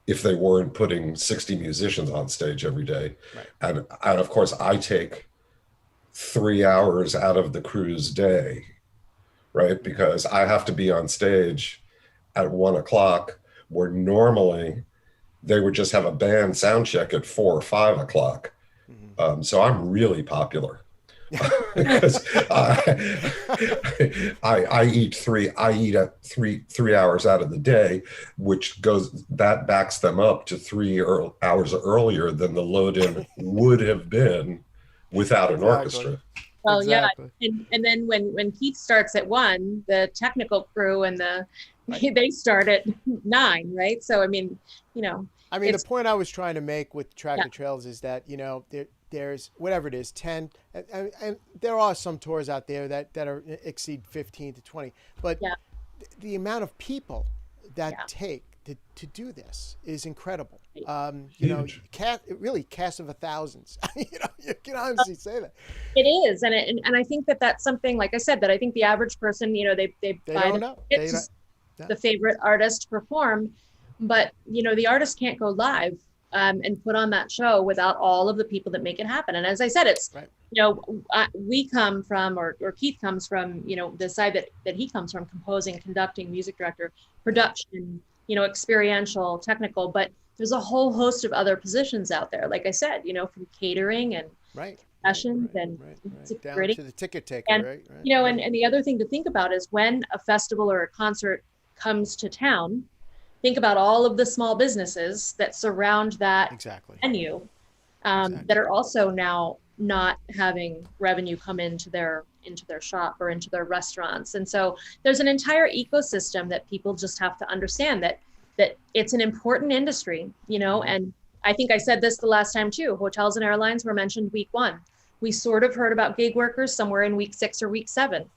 if they weren't putting 60 musicians on stage every day. Right. And of course I take 3 hours out of the crew's day, right? Because I have to be on stage at 1:00, where normally they would just have a band sound check at 4 or 5 o'clock. Mm-hmm. So I'm really popular. Because I eat at 3 hours out of the day, which backs them up to 3 hours earlier than the load-in would have been without an orchestra. Well, exactly. Yeah, and then when Keith starts at 1, the technical crew and they start at 9, right? So I mean, the point I was trying to make with tractor trailers is that there's whatever it is, 10, and there are some tours out there that exceed 15 to 20, but the amount of people that to do this is incredible. Really cast of thousands. You can honestly say that. It is, and I think that's something, like I said, that I think the average person, they buy don't know. The favorite artist to perform, but the artist can't go live and put on that show without all of the people that make it happen. And as I said, it's we come from, or Keith comes from, the side that he comes from: composing, conducting, music director, production, experiential, technical. But there's a whole host of other positions out there, like I said, from catering and sessions and security, down to the ticket taker, and right? and the other thing to think about is when a festival or a concert comes to town, think about all of the small businesses that surround that venue that are also now not having revenue come into their shop or into their restaurants. And so there's an entire ecosystem that people just have to understand that it's an important industry, and I think I said this the last time too. Hotels and airlines were mentioned week 1. We sort of heard about gig workers somewhere in week 6 or week 7.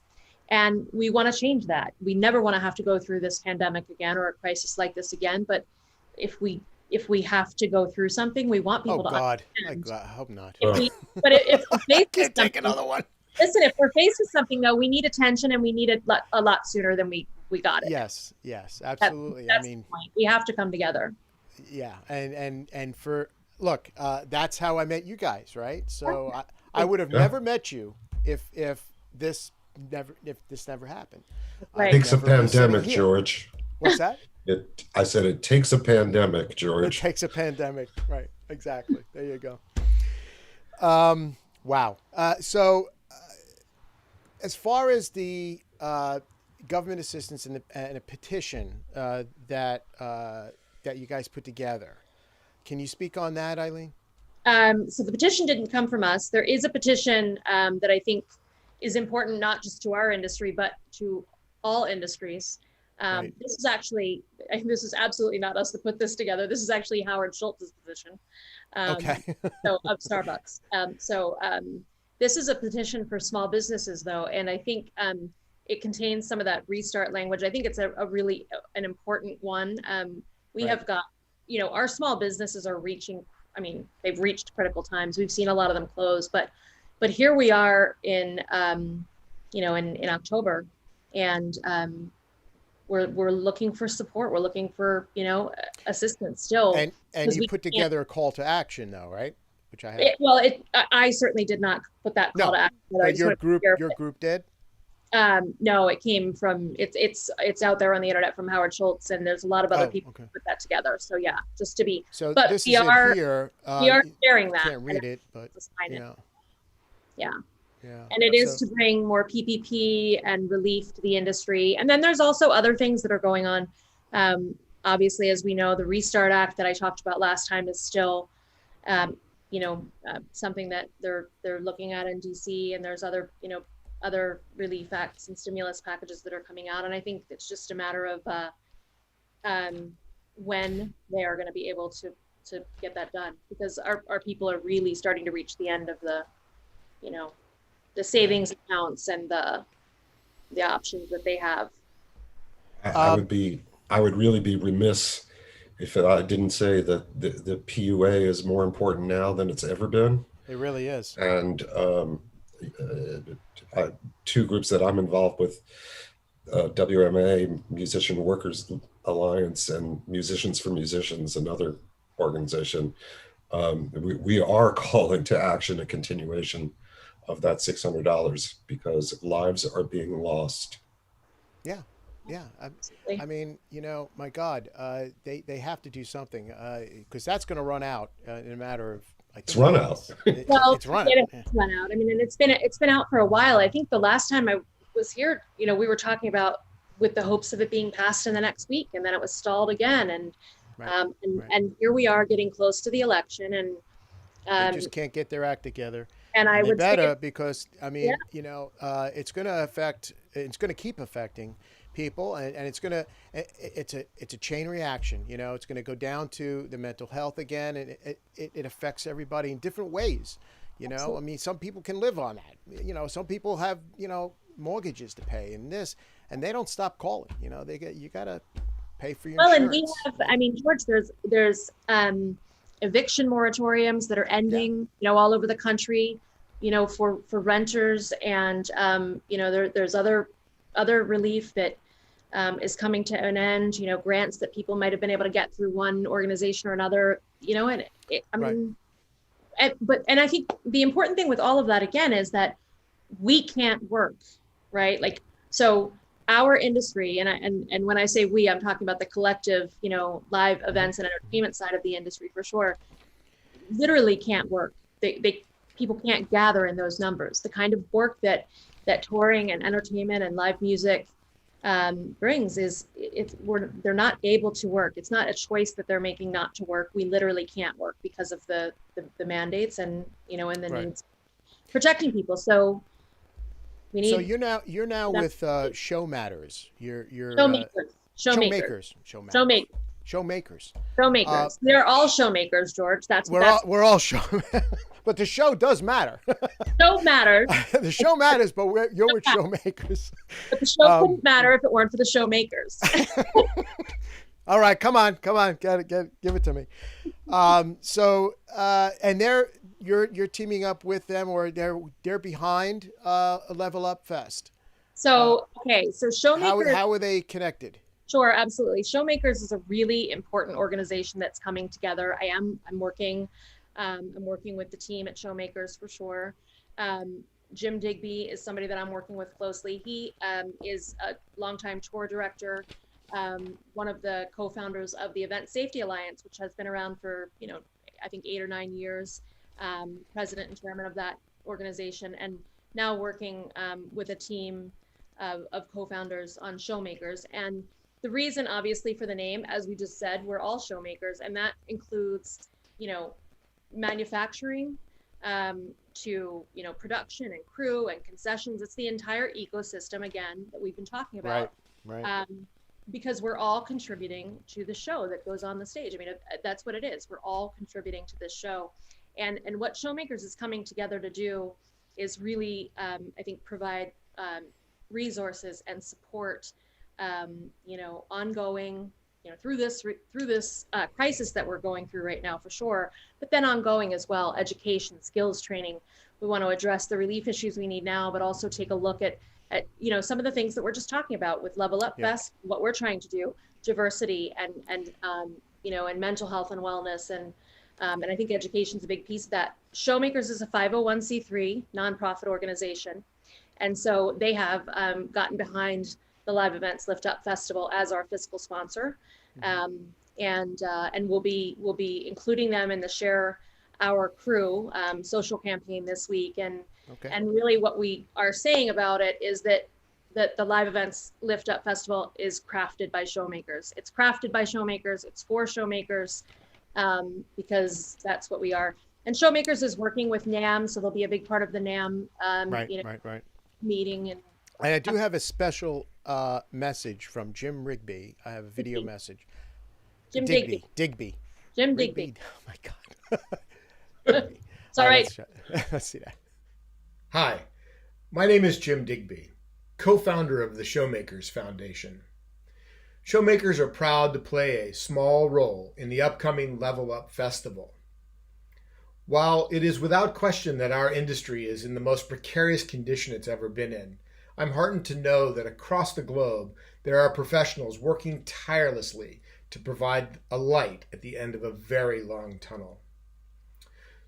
And we want to change that. We never want to have to go through this pandemic again or a crisis like this again. But if we have to go through something, we want people to understand. My God, I hope not. If we're faced take another one. Listen, if we're faced with something though, we need attention, and we need it a lot sooner than we got it. Yes, absolutely. That's the point. We have to come together. Yeah, and for look, that's how I met you guys, right? So I would have never met you if this never happened. It takes a pandemic, George. What's that? I said it takes a pandemic, George. It takes a pandemic, right? Exactly. There you go. Wow. So, as far as the government assistance and a petition that you guys put together, can you speak on that, Eileen? So the petition didn't come from us. There is a petition that I think is important, not just to our industry, but to all industries. This is actually, this is absolutely not us that put this together. This is actually Howard Schultz's petition. So of Starbucks. This is a petition for small businesses though. And I think it contains some of that restart language. I think it's a really an important one. We have got, our small businesses are reaching, they've reached critical times. We've seen a lot of them close, but here we are in October, and we're looking for support. We're looking for, assistance still. And you put together a call to action though, right? Which I have. I certainly did not put that call to action. But your group did? No, it came from, it's out there on the internet from Howard Schultz, and there's a lot of other people who put that together. So yeah, just to be, so but this we is are here. We are sharing that. I can't read it, but yeah. And it is to bring more PPP and relief to the industry. And then there's also other things that are going on. Obviously, as we know, the Restart Act that I talked about last time is still, something that they're looking at in DC, and there's other, other relief acts and stimulus packages that are coming out. And I think it's just a matter of when they are going to be able to get that done, because our people are really starting to reach the end of the savings accounts and the options that they have. I would really be remiss if I didn't say that the PUA is more important now than it's ever been. It really is. And two groups that I'm involved with, WMA, Musician Workers Alliance, and Musicians for Musicians, another organization, we are calling to action a continuation of that $600 because lives are being lost. Yeah. I mean, my God, they have to do something because that's going to run out in a matter of. It's run out. It's run out. I mean, and it's been out for a while. I think the last time I was here, we were talking about with the hopes of it being passed in the next week, and then it was stalled again. And and here we are getting close to the election, and they just can't get their act together. And I would better because it's going to affect. It's going to keep affecting people, and it's a chain reaction. It's going to go down to the mental health again, and it affects everybody in different ways. Absolutely. I mean, some people can live on that. Some people have mortgages to pay and they don't stop calling. You got to pay for your Well, and insurance. we have, I mean, George, there's eviction moratoriums that are ending, all over the country, for renters, and there's other relief that is coming to an end. Grants that people might have been able to get through one organization or another. And I mean, and I think the important thing with all of that again is that we can't work, right? Like, so our industry, and when I say we, I'm talking about the collective, live events and entertainment side of the industry for sure, literally can't work. People can't gather in those numbers. The kind of work that touring and entertainment and live music brings they're not able to work. It's not a choice that they're making not to work. We literally can't work because of the mandates and and the needs protecting people. So we need. So you're now with Show Matters. You're Showmakers. Showmakers. They're all showmakers, George. We're all show, but the show does matter. Show matters. The show matters, but you're with Showmakers. But the show wouldn't matter if it weren't for the showmakers. All right, come on, give it to me. And you're teaming up with them, or they're behind a Level Up Fest. So Showmakers. How are they connected? Sure, absolutely. Showmakers is a really important organization that's coming together. I'm working with the team at Showmakers for sure. Jim Digby is somebody that I'm working with closely. He is a longtime tour director, one of the co-founders of the Event Safety Alliance, which has been around for, I think 8 or 9 years, president and chairman of that organization, and now working with a team of co-founders on Showmakers. And the reason, obviously, for the name, as we just said, we're all showmakers, and that includes, manufacturing to, production and crew and concessions. It's the entire ecosystem, again, that we've been talking about. Right. Because we're all contributing to the show that goes on the stage. I mean, that's what it is. We're all contributing to this show. And what Showmakers is coming together to do is really, I think, provide resources and support ongoing, through this crisis that we're going through right now for sure, but then ongoing as well, education, skills training. We want to address the relief issues we need now, but also take a look at some of the things that we're just talking about with Level Up Fest, what we're trying to do, diversity and mental health and wellness, and I think education is a big piece of that. Showmakers is a 501c3 nonprofit organization, and so they have gotten behind the Live Events Lift Up Festival as our fiscal sponsor, and we'll be including them in the Share Our Crew social campaign this week. And really what we are saying about it is that the Live Events Lift Up Festival is crafted by Showmakers. It's crafted by Showmakers. It's for Showmakers, because that's what we are. And Showmakers is working with NAM, so they'll be a big part of the NAM meeting. And I do have a special message from Jim Rigby. I have a video message. Digby. Jim Digby. Oh my God. It's all right. Let's see that. Hi, my name is Jim Digby, co-founder of the Showmakers Foundation. Showmakers are proud to play a small role in the upcoming Level Up Festival. While it is without question that our industry is in the most precarious condition it's ever been in, I'm heartened to know that across the globe, there are professionals working tirelessly to provide a light at the end of a very long tunnel.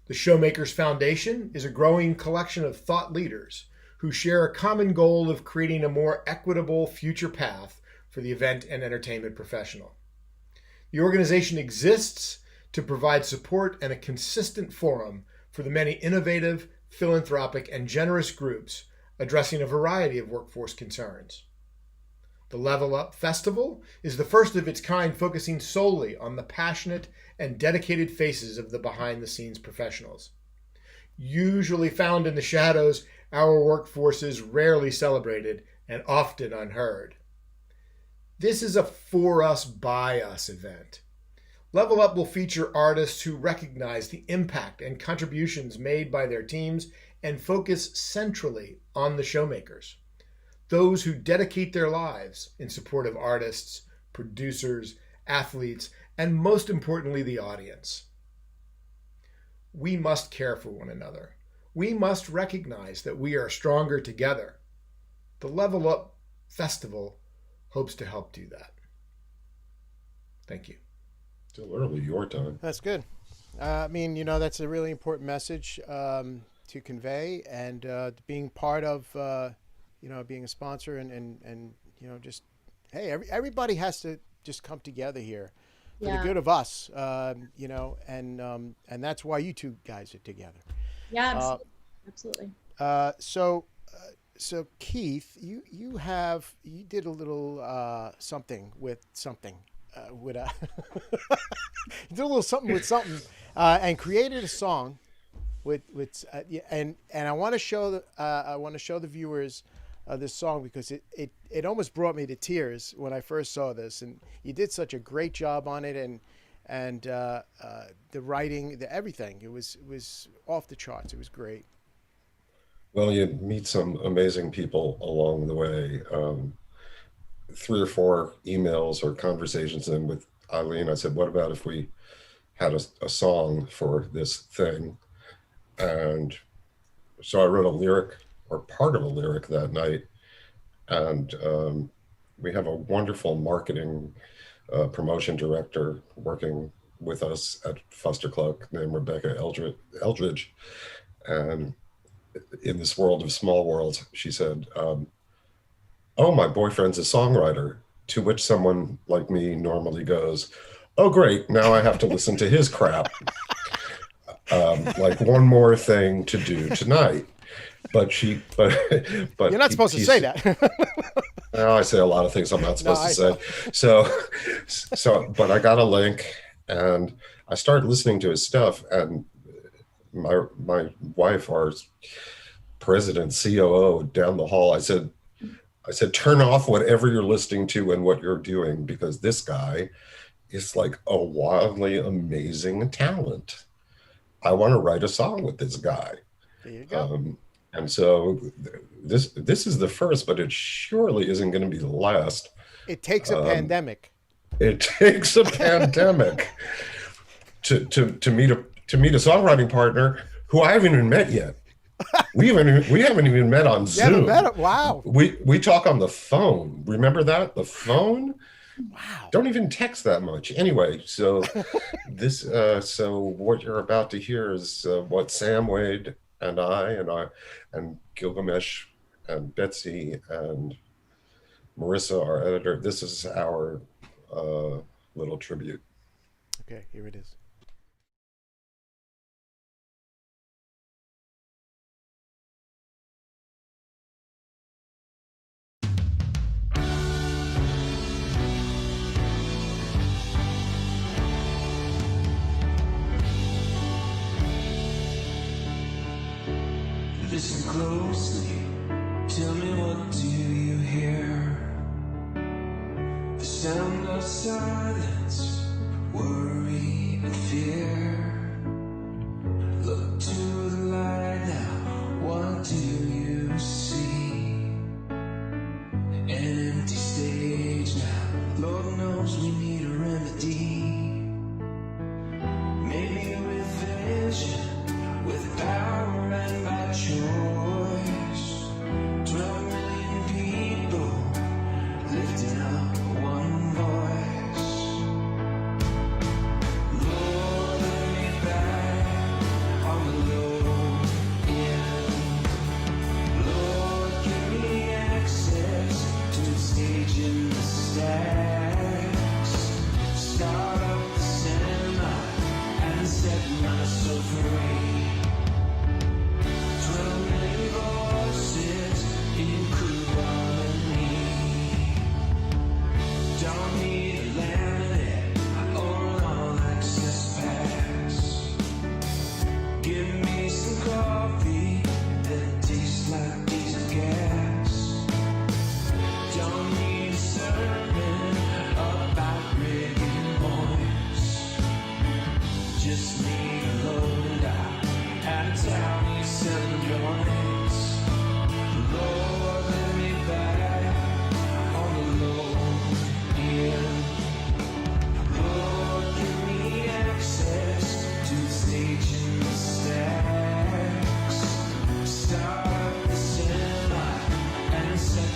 The Showmakers Foundation is a growing collection of thought leaders who share a common goal of creating a more equitable future path for the event and entertainment professional. The organization exists to provide support and a consistent forum for the many innovative, philanthropic, and generous groups addressing a variety of workforce concerns. The Level Up Festival is the first of its kind, focusing solely on the passionate and dedicated faces of the behind-the-scenes professionals. Usually found in the shadows, our workforce is rarely celebrated and often unheard. This is a for us, by us event. Level Up will feature artists who recognize the impact and contributions made by their teams and focus centrally on the showmakers, those who dedicate their lives in support of artists, producers, athletes, and most importantly, the audience. We must care for one another. We must recognize that we are stronger together. The Level Up Festival hopes to help do that. Thank you. Still early, your time. That's good. I mean, that's a really important message to convey, and being part of, being a sponsor and just, hey, everybody has to just come together here for the good of us, and that's why you two guys are together. Yeah, absolutely. So Keith, you did a little something with something. You did a little something with something, and created a song and I want to show the viewers this song because it almost brought me to tears when I first saw this, and you did such a great job on it, and the writing, everything. It was off the charts. It was great. Well, you meet some amazing people along the way. 3 or 4 emails or conversations in with Eileen, I said, what about if we had a song for this thing? And so I wrote a lyric, or part of a lyric, that night. And we have a wonderful marketing promotion director working with us at Foster Cluck named Rebecca Eldridge. And in this world of small worlds, she said, oh, my boyfriend's a songwriter, to which someone like me normally goes, oh, great, now I have to listen to his crap. Like one more thing to do tonight. But you're not supposed to say that. No, I say a lot of things I'm not supposed to say. So, but I got a link and I started listening to his stuff, and my wife, our president, COO, down the hall, I said, turn off whatever you're listening to and what you're doing, because this guy is like a wildly amazing talent. I want to write a song with this guy. There you go. And so this is the first, but it surely isn't going to be the last. It takes a pandemic. It takes a pandemic to meet a songwriting partner who I haven't even met yet. We haven't even met on Zoom. Wow. We talk on the phone. Remember that? The phone? Wow. Don't even text that much. Anyway, so so what you're about to hear is what Sam Wade and I and Gilgamesh and Betsy and Marissa, our editor, this is our little tribute. Okay, here it is. Listen closely, tell me, what do you hear? The sound of silence, worry and fear. Look to the light now, what do you see? An empty stage now, Lord knows we need a remedy. Maybe with vision, with power and by choice, 12 million people lifting up one voice. Lord,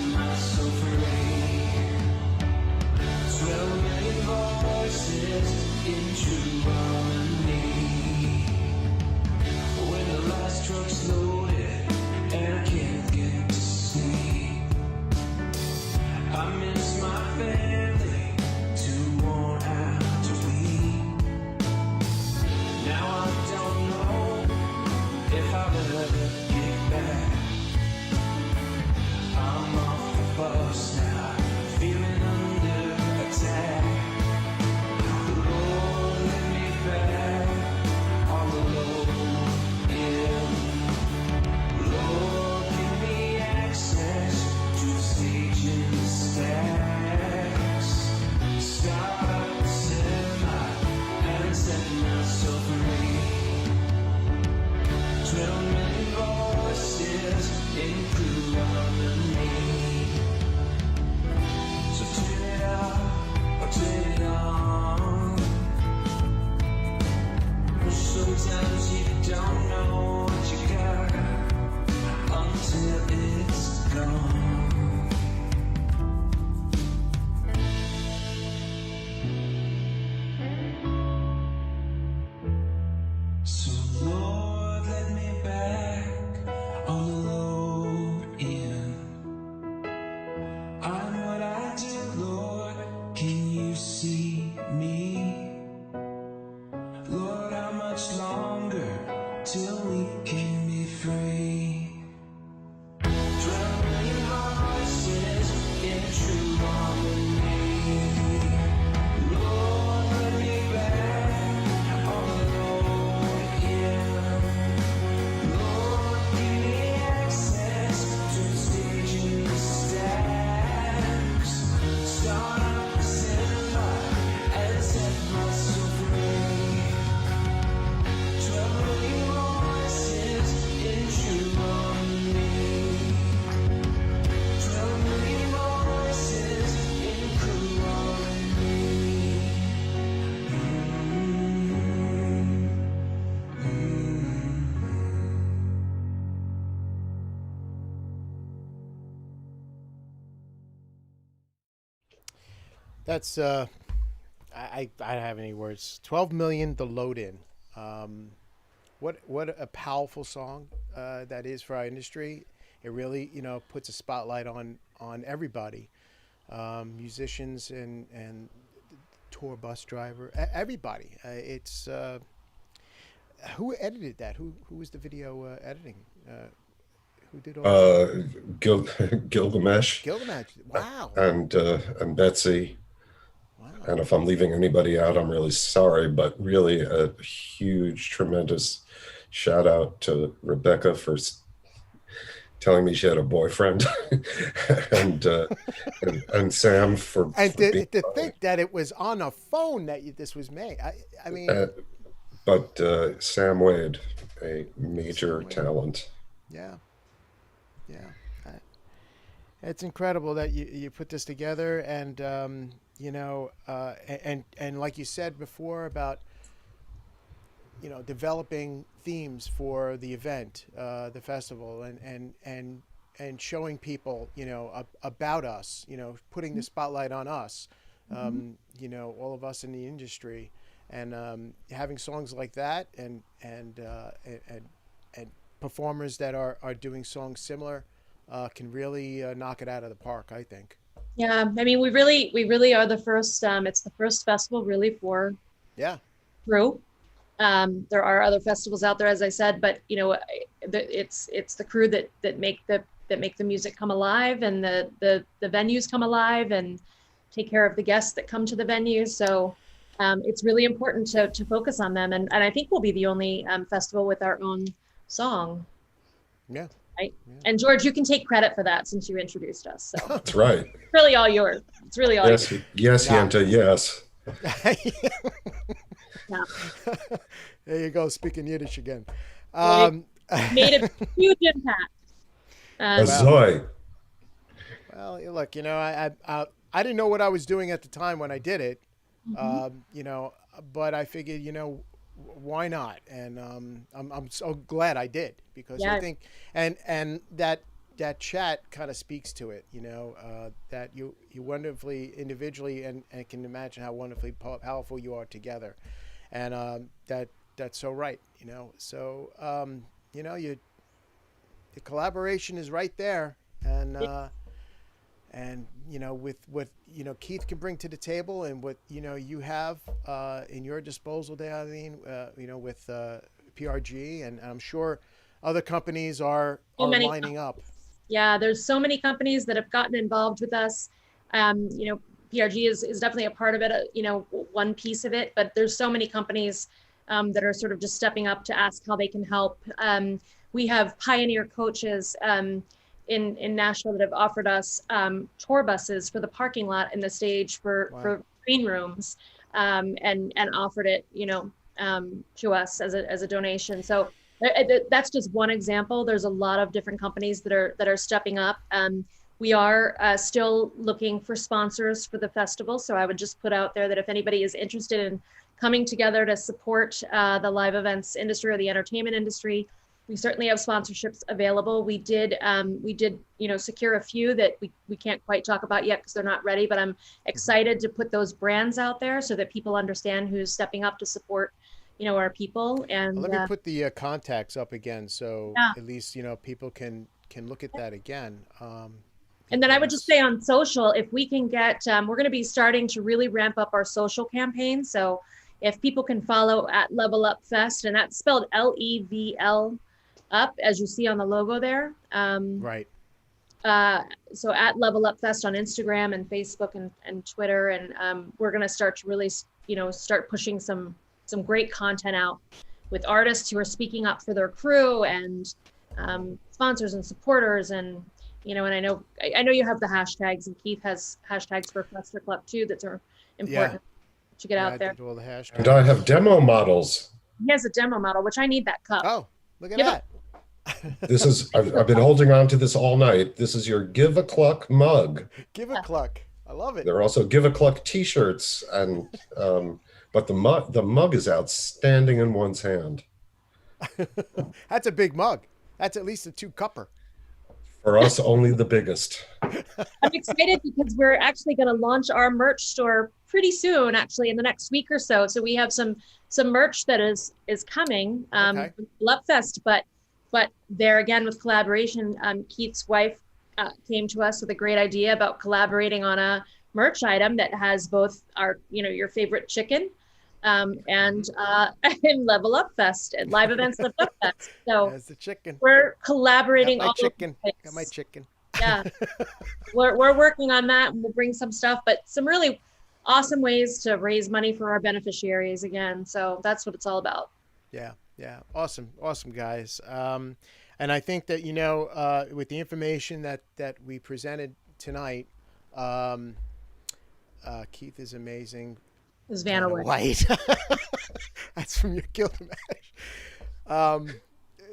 myself free. 12 million voices in true harmony. When the last truck's loaded and I can't get to sleep, I miss my family, too worn out to weep. Now I don't know if I'll ever get back. I'm off the bus now, feeling under attack. Lord, let me back on the low end. Lord, give me access to the stage in the stacks. Start up the semi and set myself free. 12 million voices in true harmony. So turn it up or turn it on. Sometimes you don't know what you got until it's gone. So Lord, let me back on the load end. I'm what I do, Lord. Can you see me? Lord, how much longer till we can be free? 12 million voices in true harmony. Lord, let me back on the road again. Lord, give me access to the stage in the stacks. Start up the cinema and set myself free. 12 million voices in true harmony. 12 million voices in true harmony. That's I don't have any words. 12 million, the load in. What a powerful song that is for our industry. It really, puts a spotlight on everybody, musicians and tour bus driver, everybody. It's who edited that? Who was the video editing? Who did all Gilgamesh. Gilgamesh. Wow. And Betsy. And if I'm leaving anybody out, I'm really sorry, but really a huge, tremendous shout out to Rebecca for telling me she had a boyfriend, and Sam for to think that it was on a phone that this was made. I mean, but Sam Wade, a major talent. Yeah. It's incredible that you put this together, and and like you said before about developing themes for the event, the festival, and showing people about us, putting the spotlight on us, all of us in the industry, and having songs like that, and performers that are doing songs similar. Can really knock it out of the park, I think. Yeah, I mean, we really are the first. It's the first festival really for crew. There are other festivals out there, as I said, but it's the crew that make the music come alive, and the venues come alive, and take care of the guests that come to the venues. So it's really important to focus on them, and I think we'll be the only festival with our own song. Yeah. Right. Yeah. And George, you can take credit for that since you introduced us. So that's right. It's really all yours. It's really all yours. Yes, Yenta, yes. Yeah. There you go, speaking Yiddish again. Made a huge impact. Well, look, I didn't know what I was doing at the time when I did it, but I figured, why not? And I'm so glad I did, because I think and that that chat kind of speaks to it, that you wonderfully individually and can imagine how wonderfully powerful you are together. And that's so right, So, the collaboration is right there. And with what Keith can bring to the table and what you have in your disposal there, Eileen, with PRG, and I'm sure other companies are lining up. Yeah, there's so many companies that have gotten involved with us. PRG is definitely a part of it, one piece of it, but there's so many companies that are sort of just stepping up to ask how they can help. We have Pioneer coaches in Nashville that have offered us tour buses for the parking lot and the stage for green rooms, and offered it, to us as a donation. So that's just one example. There's a lot of different companies that are stepping up. We are still looking for sponsors for the festival. So I would just put out there that if anybody is interested in coming together to support the live events industry or the entertainment industry, we certainly have sponsorships available. We did, secure a few that we can't quite talk about yet because they're not ready, but I'm excited to put those brands out there so that people understand who's stepping up to support, our people. And let me put the contacts up again, so at least people can look at that again. And then I would just say on social, if we can get, we're going to be starting to really ramp up our social campaign. So if people can follow at Level Up Fest, and that's spelled LEVL up, as you see on the logo there. Right. So at Level Up Fest on Instagram and Facebook and Twitter, and we're going to start to really, start pushing some great content out with artists who are speaking up for their crew and sponsors and supporters, and and I know you have the hashtags, and Keith has hashtags for Fester Club too that are important to get out there. All the hashtags. And I have demo models. He has a demo model, which I need that cup. Oh, look at that. This is, I've been holding on to this all night. This is your Give a Cluck mug. Give a Cluck. I love it. There are also Give a Cluck t-shirts, and but the mug is outstanding in one's hand. That's a big mug. That's at least a 2-cupper. For us, only the biggest. I'm excited because we're actually going to launch our merch store pretty soon, actually in the next week or so. So we have some merch that is coming, Lupfest, but there again with collaboration. Keith's wife came to us with a great idea about collaborating on a merch item that has both our, your favorite chicken, and Level Up Fest and live events Level Up Fest. So there's the chicken. We're collaborating. Got my chicken. Yeah, we're working on that, and we'll bring some stuff, but some really awesome ways to raise money for our beneficiaries again. So that's what it's all about. Yeah. Awesome, guys. And I think that with the information that we presented tonight, Keith is amazing. Is Vanna White. That's from your Gilgamesh.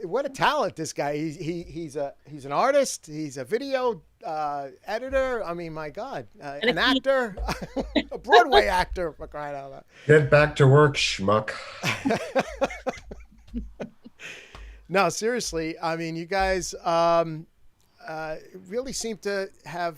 What a talent this guy. He's an artist. He's a video editor. I mean, my God, an actor, a Broadway actor, for crying out loud. Get back to work, schmuck. No, seriously. I mean, you guys really seem to have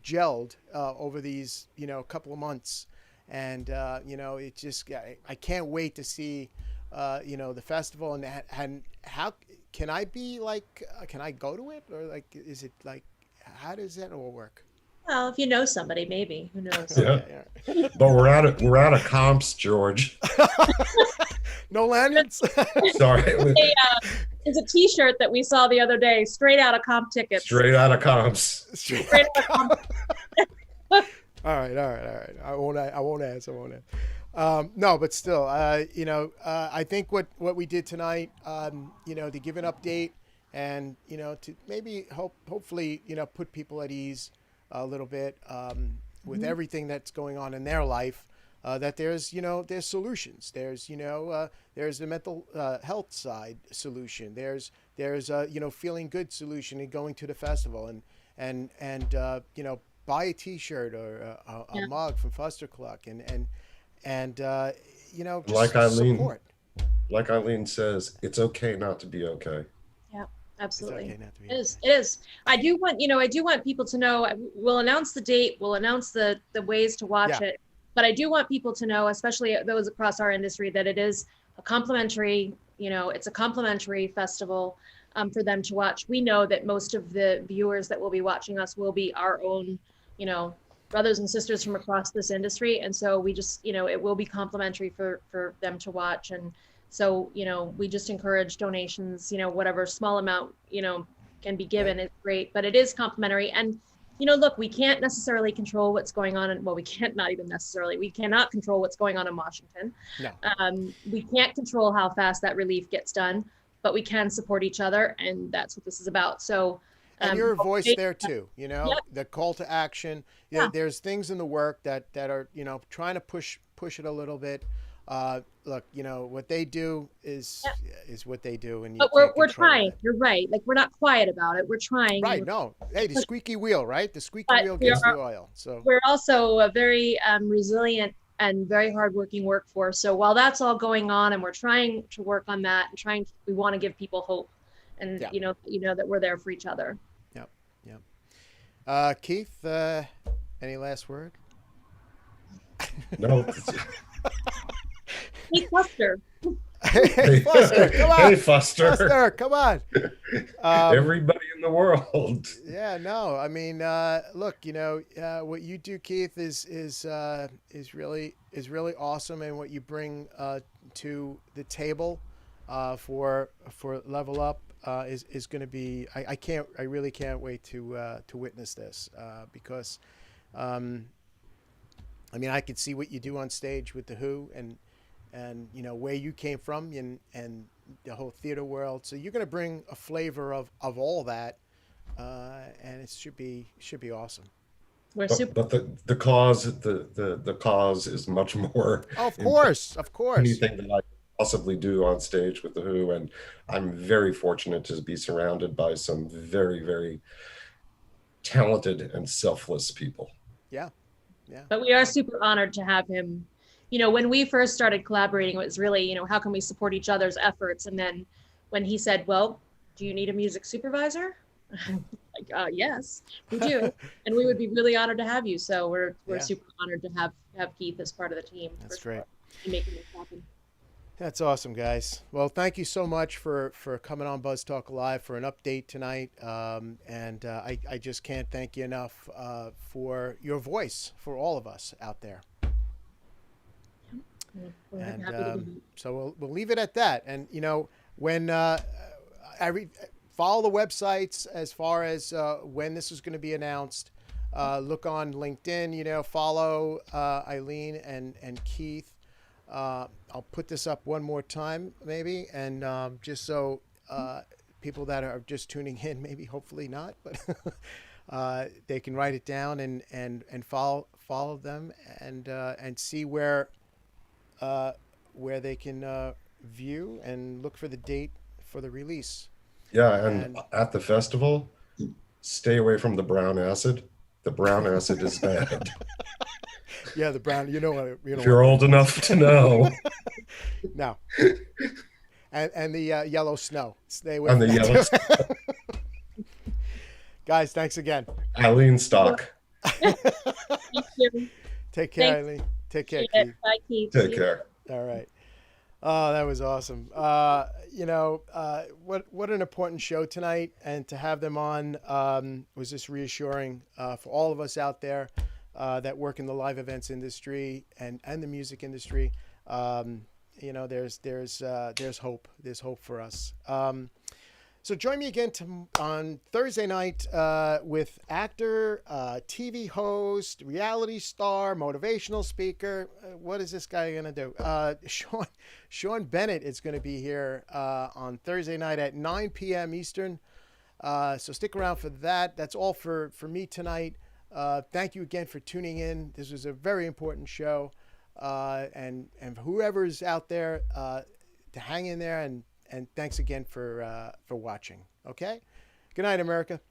gelled over these couple of months. And, it just, I can't wait to see, the festival, and how can I be like, can I go to it, or like, is it like, how does that all work? Well, if you know somebody, maybe, who knows? Yeah. But we're out of comps, George. No lanyards. Sorry. It's a T-shirt that we saw the other day, straight out of comp tickets. Straight out of comps. Straight out of comp. All right. I won't ask. No, but still, I think what we did tonight, to give an update and, to maybe hopefully, put people at ease a little bit with everything that's going on in their life, that there's solutions. There's the mental health side solution. There's feeling good solution in going to the festival and buy a T-shirt or a mug from Fuster Cluck and just like Eileen, support. Like Eileen says, it's okay not to be okay. Yeah, Absolutely. It's okay not to be It is. It is. I do want people to know, we'll announce the date, we'll announce the ways to watch it. But I do want people to know, especially those across our industry, that it is a complimentary, it's a complimentary festival for them to watch. We know that most of the viewers that will be watching us will be our own, brothers and sisters from across this industry. And so we just, it will be complimentary for them to watch. And so, we just encourage donations, whatever small amount, can be given is great, but it is complimentary. And, look, we can't necessarily control what's going on. We cannot control what's going on in Washington. No. We can't control how fast that relief gets done, but we can support each other. And that's what this is about. So, and you're a voice there too, the call to action. There's things in the work that are, trying to push it a little bit. Look, what they do is what they do, and but we're trying. You're right. Like, we're not quiet about it. We're trying. Right. No. Hey, the squeaky wheel, right? The squeaky wheel gets the oil. So we're also a very resilient and very hardworking workforce. So while that's all going on, and we're trying to work on that, and we want to give people hope, and that we're there for each other. Yep. Keith, any last word? No. Hey, Foster. Hey, Foster, come on. Hey, Foster. Foster, come on. Everybody in the world. Yeah, no, I mean, look, what you do, Keith, is really awesome, and what you bring to the table for Level Up is going to be. I really can't wait to witness this because, I mean, I could see what you do on stage with the Who and where you came from and the whole theater world. So you're going to bring a flavor of all that, and it should be awesome. But the cause is much more. Of course. Anything that I could possibly do on stage with the Who, and I'm very fortunate to be surrounded by some very, very talented and selfless people. Yeah. But we are super honored to have him. When we first started collaborating, it was really, how can we support each other's efforts? And then when he said, well, do you need a music supervisor? Like, yes, we do. And we would be really honored to have you. So we're super honored to have Keith as part of the team. That's great. And making this happen. That's awesome, guys. Well, thank you so much for coming on Buzz Talk Live for an update tonight. And I just can't thank you enough for your voice for all of us out there. And so we'll leave it at that. And when follow the websites as far as when this is going to be announced. Look on LinkedIn. Follow Eileen and Keith. I'll put this up one more time, maybe, and just so people that are just tuning in, maybe hopefully not, but they can write it down and follow them and see where they can view and look for the date for the release. Yeah, and at the festival, stay away from the brown acid. The brown acid is bad. Yeah, the brown. If you're old enough to know. No. And the yellow snow. Stay away. And from the that yellow too. Guys, thanks again. Eileen stock. Thank you. Take care, Thanks. Eileen. Take care, Yeah, Keith. bye, Keith. Take care. All right. Oh, that was awesome. What an important show tonight, and to have them on was just reassuring for all of us out there that work in the live events industry and the music industry. There's hope. There's hope for us. So join me again on Thursday night with actor, TV host, reality star, motivational speaker. What is this guy going to do? Sean Bennett is going to be here on Thursday night at 9 p.m. Eastern. So stick around for that. That's all for me tonight. Thank you again for tuning in. This was a very important show. And whoever's out there to hang in there, and thanks again for watching. Okay? Good night, America.